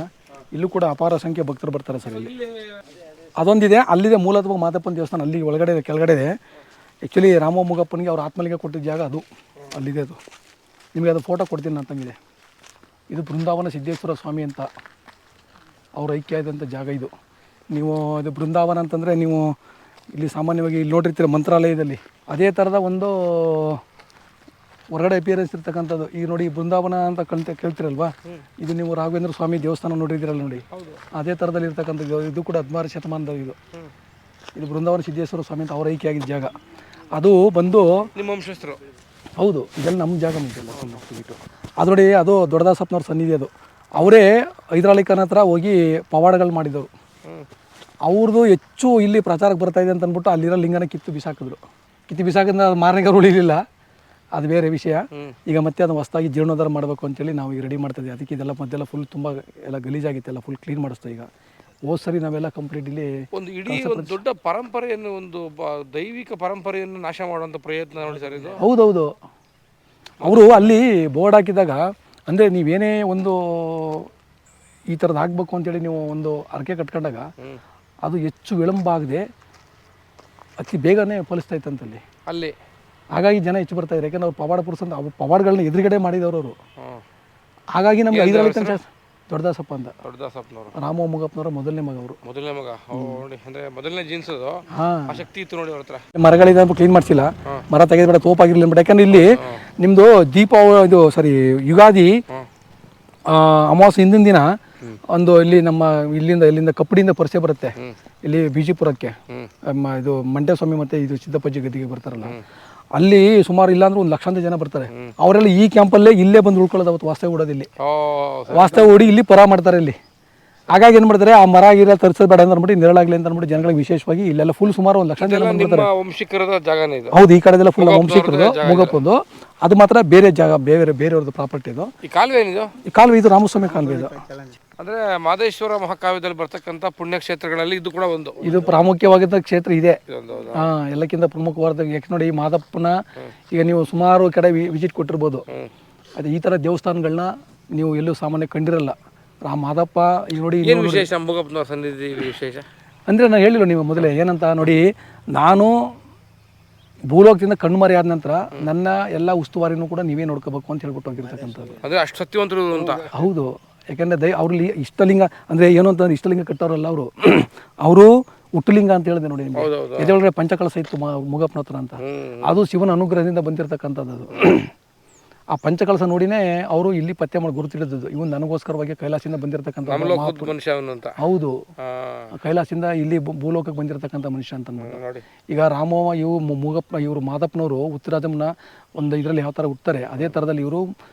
ಇಲ್ಲೂ ಕೂಡ ಅಪಾರ ಸಂಖ್ಯೆ ಭಕ್ತರು ಬರ್ತಾರೆ ಸರ್. ಇಲ್ಲಿ ಅದೊಂದಿದೆ, ಅಲ್ಲಿದೆ ಮೂಲತ್ವ ಮಾದಪ್ಪನ ದೇವಸ್ಥಾನ, ಅಲ್ಲಿ ಒಳಗಡೆ ಇದೆ, ಕೆಳಗಡೆ ಇದೆ. ಆ್ಯಕ್ಚುಲಿ ರಾಮ ಮುಗಪ್ಪನಿಗೆ ಅವ್ರ ಆತ್ಮಲಿಂಗ ಕೊಟ್ಟಿದ್ದ ಜಾಗ ಅದು ಅಲ್ಲಿದೆ. ಅದು ನಿಮಗೆ ಅದು ಫೋಟೋ ಕೊಡ್ತೀನಿ ನಾನು ತಂಗಿದೆ. ಇದು ಬೃಂದಾವನ ಸಿದ್ದೇಶ್ವರ ಸ್ವಾಮಿ ಅಂತ ಅವ್ರ ಐಕ್ಯ ಇದ್ದಂಥ ಜಾಗ ಇದು. ನೀವು ಇದು ಬೃಂದಾವನ ಅಂತಂದರೆ ನೀವು ಇಲ್ಲಿ ಸಾಮಾನ್ಯವಾಗಿ ಇಲ್ಲಿ ನೋಡಿರ್ತೀರ ಮಂತ್ರಾಲಯದಲ್ಲಿ ಅದೇ ಥರದ ಒಂದು ಹೊರಗಡೆ ಅಪಿಯರೆನ್ಸ್ ಇರ್ತಕ್ಕಂಥದ್ದು. ಈಗ ನೋಡಿ ಬೃಂದಾವನ ಅಂತ ಕೇಳ್ತಿರಲ್ವಾ, ಇದು ನೀವು ರಾಘವೇಂದ್ರ ಸ್ವಾಮಿ ದೇವಸ್ಥಾನ ನೋಡಿದ್ದೀರಲ್ಲ ನೋಡಿ, ಅದೇ ಥರದಲ್ಲಿ ಇರ್ತಕ್ಕಂಥದ್ದು. ಇದು ಕೂಡ 16ನೇ ಶತಮಾನದ ಇದು ಬೃಂದಾವನ ಸಿದ್ದೇಶ್ವರ ಸ್ವಾಮಿ ಅಂತ ಅವ್ರ ಐಕ್ಯ ಆಗಿದ್ದ ಜಾಗ. ಅದು ಬಂದು ನಿಮ್ಮ ವಂಶಸ್ಥರು. ಹೌದು, ಇದೆಲ್ಲ ನಮ್ಮ ಜಾಗ ಮುಂಚೆಲ್ಲ ಬಿಟ್ಟು ಅದು ನೋಡಿ, ಅದು ದೊಡ್ಡದಾಸಪ್ಪನವ್ರ ಸನ್ನಿಧಿ. ಅದು ಅವರೇ ಹೈದರಾಲಿ ಖಾನ್ ಹತ್ರ ಹೋಗಿ ಪವಾಡಗಳು ಮಾಡಿದವರು. ಅವ್ರದ್ದು ಹೆಚ್ಚು ಇಲ್ಲಿ ಪ್ರಚಾರಕ್ಕೆ ಬರ್ತಾಯಿದೆ ಅಂತ ಅಂದ್ಬಿಟ್ಟು ಅಲ್ಲಿರೋ ಲಿಂಗನ ಕಿತ್ತು ಬಿಸಾಕಿದ್ರೆ ಅದು ಮಾರನೆಗಾರು ಉಳಿಲಿಲ್ಲ, ಅದು ಬೇರೆ ವಿಷಯ. ಈಗ ಮತ್ತೆ ಅದು ಹೊಸದಾಗಿ ಜೀರ್ಣೋದ್ಧಾರ ಮಾಡಬೇಕು ಅಂತೇಳಿ ನಾವು ಈಗ ರೆಡಿ ಮಾಡ್ತಾಯಿದ್ದೀವಿ. ಅದಕ್ಕೆ ಇದೆಲ್ಲ ಮದ್ದೆಲ್ಲ ಫುಲ್ ತುಂಬ ಎಲ್ಲ ಗಲೀಜಾಗಿತ್ತು, ಎಲ್ಲ ಫುಲ್ ಕ್ಲೀನ್ ಮಾಡಿಸ್ತಾ. ಈಗ ಹೋದ ಸರಿ ನಾವೆಲ್ಲ ಕಂಪ್ಲೀಟ್ ಇಲ್ಲಿ ಒಂದು ಇಡೀ ಒಂದು ದೊಡ್ಡ ಪರಂಪರೆಯನ್ನು, ಒಂದು ದೈವಿಕ ಪರಂಪರೆಯನ್ನು ನಾಶ ಮಾಡುವಂಥ ಪ್ರಯತ್ನ ನೋಡಿ ಸರ್ ಇದು. ಹೌದೌದು, ಅವರು ಅಲ್ಲಿ ಬೋರ್ಡ್ ಹಾಕಿದಾಗ ಅಂದರೆ ನೀವೇನೇ ಒಂದು ಈ ಥರದ್ದು ಆಗಬೇಕು ಅಂತೇಳಿ ನೀವು ಒಂದು ಅರಕೆ ಕಟ್ಕೊಂಡಾಗ ಅದು ಹೆಚ್ಚು ವಿಳಂಬ ಆಗದೆ ಅತಿ ಬೇಗನೆ ಫಲಿಸ್ತಾ ಇತ್ತಂತಲ್ಲಿ ಅಲ್ಲಿ. ಹಾಗಾಗಿ ಜನ ಹೆಚ್ಚು ಬರ್ತಾಯಿದ್ರು, ಯಾಕೆಂದ್ರೆ ಅವ್ರು ಪವಾಡ ಪುರುಷ ಅಂತ ಅವ್ರು ಪವಾಡಗಳನ್ನ ಎದುರುಗಡೆ ಮಾಡಿದವರು ಅವರು. ಹಾಗಾಗಿ ನಮಗೆ ಹೈದರಾಲಿ ಖಾನ್ ದೊಡ್ಡದಾಸಪ್ಪ ಅಂತ, ದೊಡ್ಡದಾಸಪ್ಪನವರು ರಾಮ ಮುಗಪ್ಪನವರ ಮೊದಲನೇ ಮಗ ಅವರು. ಮೊದಲನೇ ಮಗ ನೋಡಿ, ಅಂದರೆ ಮೊದಲನೇ ಜೀನ್ಸ್ ಅದು. ಆ ಶಕ್ತಿ ಇತ್ತು ನೋಡಿ ಅವ್ರ ಹತ್ರ. ಮರಗಳಿಂದ ಕ್ಲೀನ್ ಮಾಡಿಸಿಲ್ಲ, ಮರ ತೆಗೆದ್ಬೇಡ ತೋಪಾಗಿರ್ಲಿ ಬಿಡ. ಯಾಕಂದ್ರೆ ಇಲ್ಲಿ ನಿಮ್ಮದು ಯುಗಾದಿ ಅಮಾವಾಸ್ಯೆ ಹಿಂದಿನ ದಿನ ಒಂದು ಇಲ್ಲಿ ಇಲ್ಲಿಂದ ಕಪ್ಪಡಿಯಿಂದ ಪರಿಚಯ ಬರುತ್ತೆ ಇಲ್ಲಿ ಬಿಜಿಪುರಕ್ಕೆ ಇದು ಮಂಡ್ಯ ಸ್ವಾಮಿ ಮತ್ತೆ ಇದು ಸಿದ್ದಪ್ಪಜ್ಜಿ ಗದ್ದಿಗೆ ಬರ್ತಾರಲ್ಲ, ಅಲ್ಲಿ ಸುಮಾರು ಇಲ್ಲಾಂದ್ರೆ 1 ಲಕ್ಷಾಂತರ ಜನ ಬರ್ತಾರೆ. ಅವರೆಲ್ಲ ಈ ಕ್ಯಾಂಪಲ್ಲೇ ಇಲ್ಲೇ ಬಂದು ಉಳ್ಕೊಳ್ಳೋದು. ಅವತ್ತು ವಾಸ್ತವ ಹೂಡೋದಿಲ್ಲಿ ವಾಸ್ತವ ಹೂಡಿ ಇಲ್ಲಿ ಪರ ಮಾಡ್ತಾರೆ ಇಲ್ಲಿ. ಹಾಗಾಗಿ ಏನು ಮಾಡ್ತಾರೆ, ಆ ಮರ ಗಿರ ತರಿಸೋದು ಬೇಡ ಅಂದ್ಬಿಟ್ಟು ನೆರಳಾಗ್ಲಿ ಅಂತ ಅಂದ್ಬಿಟ್ಟು ಜನಗಳಿಗೆ ವಿಶೇಷವಾಗಿ ಇಲ್ಲೆಲ್ಲ ಫುಲ್ ಸುಮಾರು 1 ಲಕ್ಷ ಜನ ಬರ್ತಾರೆ. ವಂಶಿಕರದ ಜಾಗನೇ ಇದು. ಹೌದು, ಈ ಕಡೆದೆಲ್ಲ ಫುಲ್ ವಂಶಿಕರದು ಮುಗಪ್ಪಂದು. ಅದು ಮಾತ್ರ ಬೇರೆ ಜಾಗ, ಬೇರೆಯವ್ರದ್ದು ಪ್ರಾಪರ್ಟಿ ಇದು. ಈ ಕಾಲುವೆ ಏನಿದು? ಈ ಕಾಲುವೆ ಇದು ರಾಮಸ್ವಾಮಿ ಕಾಲುವೆ ಇದು. ಅಂದ್ರೆ ಮಹದೇಶ್ವರ ಮಹಾಕಾವ್ಯದಲ್ಲಿ ಬರ್ತಕ್ಕಂಥ ಪುಣ್ಯಕ್ಷೇತ್ರಗಳಲ್ಲಿ ಇದು ಕೂಡ ಒಂದು. ಇದು ಪ್ರಾಮುಖ್ಯವಾಗಿದ್ದ ಕ್ಷೇತ್ರ ಇದೆ. ಎಲ್ಲಕ್ಕಿಂತ ಪ್ರಮುಖವಾದ ಯಾಕೆ ನೋಡಿ, ಮಾದಪ್ಪನ ಈಗ ನೀವು ಸುಮಾರು ಕಡೆ ವಿಸಿಟ್ ಕೊಟ್ಟಿರ್ಬೋದು. ಅದು ಈ ಥರ ದೇವಸ್ಥಾನಗಳನ್ನ ನೀವು ಎಲ್ಲೂ ಸಾಮಾನ್ಯ ಕಂಡಿರಲ್ಲ. ಮಾದಪ್ಪ ಈಗ ನೋಡಿ ಏನು ವಿಶೇಷ ಮೂಗಪ್ಪನ ಸನ್ನಿಧಿ ವಿಶೇಷ ಅಂದರೆ ನಾನು ಹೇಳಿಲ್ಲ ನೀವು ಮೊದಲೇ ಏನಂತ ನೋಡಿ, ನಾನು ಭೂಲೋಕದಿಂದ ಕಣ್ಮರೆ ಆದ ನಂತರ ನನ್ನ ಎಲ್ಲ ಉಸ್ತುವಾರಿನೂ ಕೂಡ ನೀವೇ ನೋಡ್ಕೋಬೇಕು ಅಂತ ಹೇಳ್ಬಿಟ್ಟು ಹೋಗಿರ್ತಕ್ಕಂಥದ್ದು. ಅಂದರೆ ಅಷ್ಟು ಸತ್ಯವಂತರು ಅಂತ. ಹೌದು, ಯಾಕೆಂದರೆ ಅವ್ರಲ್ಲಿ ಇಷ್ಟಲಿಂಗ ಅಂದರೆ ಏನು ಅಂತಂದ್ರೆ ಇಷ್ಟಲಿಂಗ ಕಟ್ಟೋರಲ್ಲ ಅವರು ಹುಟ್ಟುಲಿಂಗ ಅಂತ ಹೇಳಿದೆ ನೋಡಿ ನಿಮಗೆ. ಎದೊಳಗಡೆ ಪಂಚಕಳಸ ಇತ್ತು ಮೂಗಪ್ಪನ ಹತ್ರ ಅಂತ. ಅದು ಶಿವನ ಅನುಗ್ರಹದಿಂದ ಬಂದಿರತಕ್ಕಂಥದ್ದು. ಅದು ಆ ಪಂಚಕಳಸ ನೋಡಿನೇ ಅವರು ಇಲ್ಲಿ ಪತ್ತೆ ಮಾಡಿ ಗುರುತಿಡಿದ್ದು, ಇವನು ನನಗೋಸ್ಕರವಾಗಿ ಕೈಲಾಸದಿಂದ ಬಂದಿರತಕ್ಕಂಥ ಮನುಷ್ಯ ಅಂತ. ಹೌದು, ಕೈಲಾಸದಿಂದ ಇಲ್ಲಿ ಭೂಲೋಕಕ್ಕೆ ಬಂದಿರತಕ್ಕಂಥ ಮನುಷ್ಯ ಅಂತ. ಈಗ ರಾಮವ್ವ ಮೂಗಪ್ಪ ಇವರು ಮಾದಪ್ಪನವರು ಉತ್ತರಾಜಮ್ಮನ ಒಂದು ಇದರಲ್ಲಿ ಯಾವ ಥರ ಹುಡ್ತಾರೆ, ಅದೇ ಥರದಲ್ಲಿ ಇವರು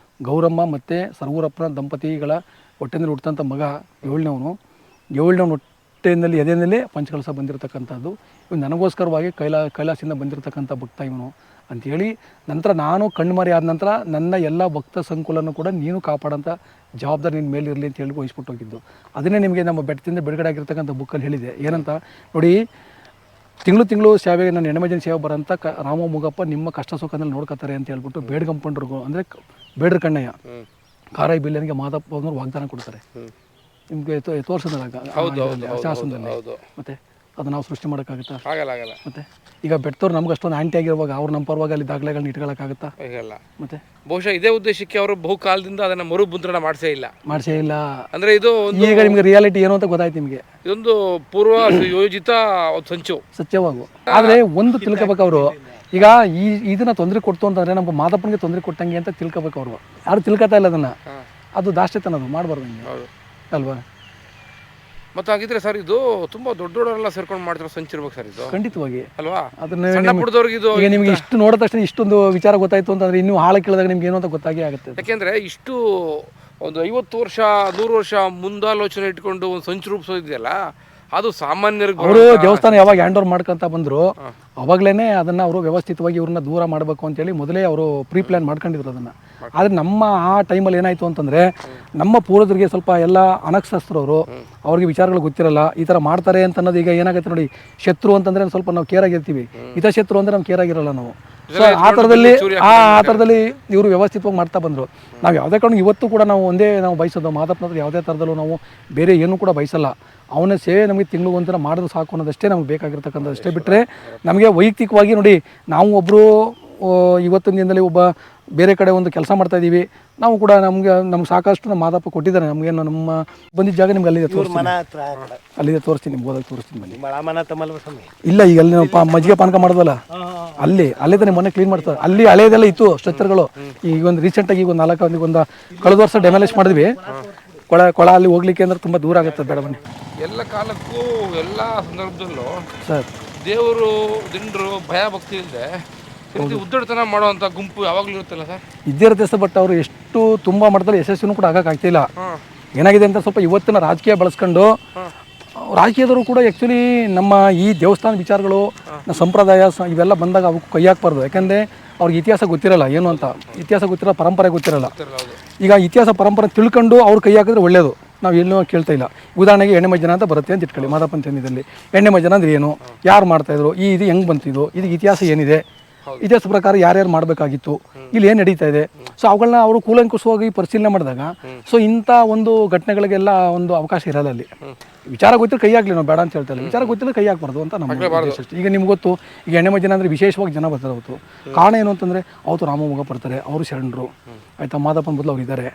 ಗೌರಮ್ಮ ಮತ್ತು ಸರ್ವೂರಪ್ಪನ ದಂಪತಿಗಳ ಹೊಟ್ಟೆಯಲ್ಲಿ ಹುಟ್ಟಂಥ ಮಗ 7ನೇವನು ಹೊಟ್ಟೆಯಲ್ಲಿ ಎದೆಯಲ್ಲಿ ಪಂಚಕಳಸ ಬಂದಿರತಕ್ಕಂಥದ್ದು. ಇವನು ನನಗೋಸ್ಕರವಾಗಿ ಕೈಲಾಸದಿಂದ ಬಂದಿರತಕ್ಕಂಥ ಭಕ್ತ ಇವನು ಅಂಥೇಳಿ, ನಂತರ ನಾನು ಕಣ್ಮರೆ ಆದ ನಂತರ ನನ್ನ ಎಲ್ಲ ಭಕ್ತ ಸಂಕುಲನ್ನು ಕೂಡ ನೀನು ಕಾಪಾಡೋಂಥ ಜವಾಬ್ದಾರಿ ನಿನ್ನ ಮೇಲೆ ಇರಲಿ ಅಂತ ಹೇಳಿ ವಹಿಸ್ಬಿಟ್ಟು ಹೋಗಿದ್ದು. ಅದನ್ನೇ ನಿಮಗೆ ನಮ್ಮ ಬೆಟ್ಟದಿಂದ ಬಿಡುಗಡೆ ಆಗಿರ್ತಕ್ಕಂಥ ಬುಕ್ಕಲ್ಲಿ ಹೇಳಿದೆ. ಏನಂತ ನೋಡಿ, ತಿಂಗಳು ಸೇವೆಗೆ ನಾನು ಹೆಣ್ಮಜನ ಸೇವೆ ಬರೋಂಥ ರಾಮ ಮೂಗಪ್ಪ ನಿಮ್ಮ ಕಷ್ಟ ಸುಖದಲ್ಲಿ ನೋಡ್ಕೊತಾರೆ ಅಂತ ಹೇಳ್ಬಿಟ್ಟು ಬೇಡ್ಕಂಪಂಡ್ರಿಗೂ ಅಂದರೆ ಬೇಡ್ರ ಕಣ್ಣಯ್ಯ ಕಾರಾಯಿ ಬಿಲ್ಲನಿಗೆ ಮಾದಪ್ಪ ಅವ್ರನ್ನ ವಾಗ್ದಾನ ಕೊಡ್ತಾರೆ. ನಿಮಗೆ ತೋರಿಸಿದಾಗ ಶಾಸನದಲ್ಲಿ ಮತ್ತೆ ಅದು ನಾವು ಸೃಷ್ಟಿ ಮಾಡೋಕ್ಕಾಗುತ್ತಾ? ಆಗಲ್ಲ. ಮತ್ತೆ ಈಗ ಬೆಟ್ಟದವ್ರು ನಮ್ಗೆ ಅಷ್ಟೊಂದು ಆಂಟಿ ಆಗಿರುವಾಗ ಅವ್ರು ನಮ್ಮ ಪರವಾಗಿ ಅಲ್ಲಿ ದಾಖಲೆಗಳನ್ನ ಇಟ್ಕೊಳ್ಳೋಕ್ಕಾಗುತ್ತಾ? ಮತ್ತೆ ಬಹುಶಃ ಇದೇ ಉದ್ದೇಶಕ್ಕೆ ಅವರು ಬಹುಕಾಲದಿಂದ ಅದನ್ನ ಮರುಮುದ್ರಣ ಮಾಡಸೇ ಇಲ್ಲ. ಅಂದ್ರೆ ಇದು ಈಗ ನಿಮ್ಗೆ ರಿಯಾಲಿಟಿ ಏನು ಅಂತ ಗೊತ್ತಾಯ್ತು ನಿಮಗೆ. ಇದೊಂದು ಪೂರ್ವ ಯೋಜಿತ ಸಂಚು ಸತ್ಯವಾಗು. ಆದರೆ ಒಂದು ತಿಳ್ಕೊಬೇಕು ಅವರು, ಈಗ ಇದನ್ನ ತೊಂದರೆ ಕೊಡ್ತು ಅಂತಂದ್ರೆ ನಮ್ಮ ಮಾದಪ್ಪನಿಗೆ ತೊಂದರೆ ಕೊಟ್ಟಂಗೆ ಅಂತ ತಿಳ್ಕೊಬೇಕು ಅವರು. ಯಾರು ತಿಳ್ಕೊತಾ ಇಲ್ಲ ಅದನ್ನ. ಅದು ದಾಷ್ಟ್ಯತನ, ಮಾಡಬಾರ್ದು ಹಿಂಗೆ ಅಲ್ವಾ? ಮತ್ತೆ ಹಾಗಿದ್ರೆ ಸರ್ ಇದು ತುಂಬಾ ದೊಡ್ಡವರೆಲ್ಲ ಸೇರ್ಕೊಂಡು ಮಾಡ್ತಿರೋ ಸಂಚಿರ್ಬೇಕು ಸರ್ ಇದು. ಖಂಡಿತವಾಗಿ ಅಲ್ವಾ? ಅದನ್ನ ಈಗ ನಿಮ್ಗೆ ಇಷ್ಟು ನೋಡಿದ ತಕ್ಷಣ ಇಷ್ಟೊಂದು ವಿಚಾರ ಗೊತ್ತಾಯ್ತು ಅಂತಂದ್ರೆ ಇನ್ನೂ ಆಳ ಕೇಳಿದಾಗ ನಿಮ್ಗೆ ಏನು ಅಂತ ಗೊತ್ತಾಗೇ ಆಗುತ್ತೆ. ಯಾಕೆಂದ್ರೆ ಇಷ್ಟು ಒಂದು 50 ವರ್ಷ 100 ವರ್ಷ ಮುಂದಾಲೋಚನೆ ಇಟ್ಕೊಂಡು ಒಂದು ಸಂಚು ರೂಪಿಸೋದಿದೆಯಲ್ಲ, ಅದು ಸಾಮಾನ್ಯರಿಗೆ. ಅವರು ದೇವಸ್ಥಾನ ಯಾವಾಗ ಹ್ಯಾಂಡ್ ಓವರ್ ಮಾಡ್ಕೊಂತ ಬಂದ್ರು ಅವಾಗ್ಲೇನೆ ಅದನ್ನ ಅವರು ವ್ಯವಸ್ಥಿತವಾಗಿ ಇವ್ರನ್ನ ದೂರ ಮಾಡಬೇಕು ಅಂತೇಳಿ ಮೊದಲೇ ಅವರು ಪ್ರೀ ಪ್ಲಾನ್ ಮಾಡ್ಕೊಂಡಿದ್ರು ಅದನ್ನ. ಆದ್ರೆ ನಮ್ಮ ಆ ಟೈಮಲ್ಲಿ ಏನಾಯ್ತು ಅಂತಂದ್ರೆ, ನಮ್ಮ ಪೂರ್ವಜರಿಗೆ ಸ್ವಲ್ಪ ಎಲ್ಲ ಅನಕ್ಷರಸ್ಥರವರು, ಅವ್ರಿಗೆ ವಿಚಾರಗಳು ಗೊತ್ತಿರಲ್ಲ, ಈ ಥರ ಮಾಡ್ತಾರೆ ಅಂತ ಅನ್ನೋದು. ಈಗ ಏನಾಗುತ್ತೆ ನೋಡಿ, ಶತ್ರು ಅಂತಂದ್ರೆ ಸ್ವಲ್ಪ ನಾವು ಕೇರ್ ಆಗಿರ್ತೀವಿ, ಹಿತಶತ್ರು ಅಂದ್ರೆ ನಾವು ಕೇರ್ ಆಗಿರಲ್ಲ ನಾವು. ಸೊ ಆ ಥರದಲ್ಲಿ ಇವರು ವ್ಯವಸ್ಥಿತವಾಗಿ ಮಾಡ್ತಾ ಬಂದರು. ನಾವು ಯಾವುದೇ ಕಾರಣ ಇವತ್ತು ಕೂಡ ನಾವು ಒಂದೇ ನಾವು ಬಯಸೋದು, ಮಾದಪ್ಪನ ಯಾವುದೇ ಥರದಲ್ಲೂ ನಾವು ಬೇರೆ ಏನೂ ಕೂಡ ಬಯಸಲ್ಲ. ಅವನ ಸೇವೆ ನಮಗೆ ತಿಂಗಳು ಒಂಥರ ಮಾಡೋದು ಸಾಕು ಅನ್ನೋದಷ್ಟೇ ನಮ್ಗೆ ಬೇಕಾಗಿರ್ತಕ್ಕಂಥದ್ದಷ್ಟೇ. ಬಿಟ್ಟರೆ ನಮಗೆ ವೈಯಕ್ತಿಕವಾಗಿ ನೋಡಿ, ನಾವು ಒಬ್ಬರು ಇವತ್ತಿನ ದಿನದಲ್ಲಿ ಒಬ್ಬ ಬೇರೆ ಕಡೆ ಒಂದು ಕೆಲಸ ಮಾಡ್ತಾ ಇದ್ದೀವಿ, ನಾವು ಕೂಡ ನಮ್ಗೆ ಸಾಕಷ್ಟು ನಮ್ಮ ಮಾದಪ್ಪ ಕೊಟ್ಟಿದ್ದಾರೆ. ನಮಗೇನು ನಮ್ಮ ಬಂದಿದ್ದ ಜಾಗ ನಿಮ್ಗೆ ಅಲ್ಲಿದೆ ತೋರಿಸ್ತೀನಿ, ನಿಮ್ಗೆ ಹೋದಾಗ ತೋರಿಸ್ತೀನಿ ಬನ್ನಿ. ಇಲ್ಲ, ಈಗ ಅಲ್ಲಿ ನಾವು ಮಜ್ಜಿಗೆ ಪಾನಕ ಮಾಡೋದಲ್ಲ, ಅಲ್ಲೇ ತಾನೇ ಮನೆ ಕ್ಲೀನ್ ಮಾಡ್ತಾರೆ. ಅಲ್ಲಿ ಹಳೆಯದೆಲ್ಲ ಇತ್ತು ಸ್ಟ್ರಕ್ಚರ್ಗಳು. ಈಗ ಒಂದು ರೀಸೆಂಟಾಗಿ ಈಗ ಒಂದು 4 ಒಂದು ಕಳೆದ ವರ್ಷ ಡೆಮಾಲಿಷ್ ಮಾಡಿದ್ವಿ. ಕೊಳ ಅಲ್ಲಿ ಹೋಗ್ಲಿಕ್ಕೆ ಅಂದ್ರೆ ತುಂಬ ದೂರ ಆಗುತ್ತೆ. ಬೇಡ ಬನ್ನಿ. ಎಲ್ಲ ಕಾಲಕ್ಕೂ ಎಲ್ಲ ಸಂದರ್ಭದಲ್ಲೂ ಸರ್ ದೇವರು ದಿಂಡ್ರು ಭಯ ಭಕ್ತಿ ಇಲ್ಲದೆ ಉದ್ದಡತನ ಮಾಡುವಂಥ ಗುಂಪು ಯಾವಾಗಲೂ ಇರುತ್ತಲ್ಲ ಸರ್? ಇದ್ದೇ ಇರುತ್ತೆ ಸರ್. ಬಟ್ ಅವರು ಎಷ್ಟು ತುಂಬ ಮಟ್ಟದಲ್ಲಿ ಯಶಸ್ವಿನೂ ಕೂಡ ಆಗೋಕ್ಕಾಗ್ತಿಲ್ಲ. ಏನಾಗಿದೆ ಅಂತ ಸ್ವಲ್ಪ ಇವತ್ತಿನ ರಾಜಕೀಯ ಬಳಸ್ಕೊಂಡು ರಾಜಕೀಯದವರು ಕೂಡ ಆ್ಯಕ್ಚುಲಿ ನಮ್ಮ ಈ ದೇವಸ್ಥಾನ ವಿಚಾರಗಳು, ಸಂಪ್ರದಾಯ ಇವೆಲ್ಲ ಬಂದಾಗ ಅವಕ್ಕೆ ಕೈ ಹಾಕ್ಬಾರ್ದು. ಯಾಕಂದರೆ ಅವ್ರಿಗೆ ಇತಿಹಾಸ ಗೊತ್ತಿರಲ್ಲ, ಏನು ಅಂತ ಇತಿಹಾಸ ಗೊತ್ತಿರಲ್ಲ, ಪರಂಪರೆ ಗೊತ್ತಿರಲ್ಲ. ಈಗ ಇತಿಹಾಸ ಪರಂಪರೆ ತಿಳ್ಕೊಂಡು ಅವ್ರು ಕೈ ಹಾಕಿದ್ರೆ ಒಳ್ಳೆಯದು. ನಾವು ಎಲ್ಲೂ ಕೇಳ್ತಾ ಇಲ್ಲ. ಉದಾಹರಣೆಗೆ ಎಣ್ಣೆ ಮಜ್ಜನ ಅಂತ ಬರುತ್ತೆ ಅಂತ ಇಟ್ಕೊಳ್ಳಿ, ಮಾದಪ್ಪನ ಸನ್ನಿಧಿಯಲ್ಲಿ. ಎಣ್ಣೆ ಮಜ್ಜನ ಅಂದ್ರೆ ಏನು, ಯಾರು ಮಾಡ್ತಾಯಿದ್ರು, ಇದು ಹೆಂಗೆ ಬಂತು, ಇದು ಇತಿಹಾಸ ಏನಿದೆ, ಇತಿಹಾಸ ಪ್ರಕಾರ ಯಾರ್ಯಾರು ಮಾಡಬೇಕಾಗಿತ್ತು, ಇಲ್ಲಿ ಏನು ನಡೀತಾ ಇದೆ. ಸೊ ಅವುಗಳನ್ನ ಅವರು ಕೂಲಂಕುಷವಾಗಿ ಪರಿಶೀಲನೆ ಮಾಡಿದಾಗ ಸೊ ಇಂಥ ಒಂದು ಘಟನೆಗಳಿಗೆಲ್ಲ ಒಂದು ಅವಕಾಶ ಇರಲ್ಲ ಅಲ್ಲಿ. ವಿಚಾರ ಗೊತ್ತಿಲ್ಲ ಕೈ ಹಾಕ್ಲಿ, ನಾವು ಬೇಡ ಅಂತ ಹೇಳ್ತಾ ಇಲ್ಲ. ವಿಚಾರ ಗೊತ್ತಿಲ್ಲ ಕೈ ಹಾಕ್ಬಾರ್ದು ಅಂತ ನಮ್ಮ ಉದ್ದೇಶ ಅಷ್ಟೇ. ಈಗ ನಿಮ್ಗೆ ಗೊತ್ತು, ಈಗ ಎಣ್ಣೆ ಮಜ್ಜನ ಅಂದರೆ ವಿಶೇಷವಾಗಿ ಜನ ಬರ್ತಾರೆ. ಅವತ್ತು ಕಾರಣ ಏನು ಅಂತಂದರೆ, ಅವತ್ತು ರಾಮಮೊಗ ಬರ್ತಾರೆ, ಅವರು ಶರಣರು ಆಯಿತಾ, ಮಾದಪ್ಪನ ಬದಲು ಅವ್ರು ಇದ್ದಾರೆ.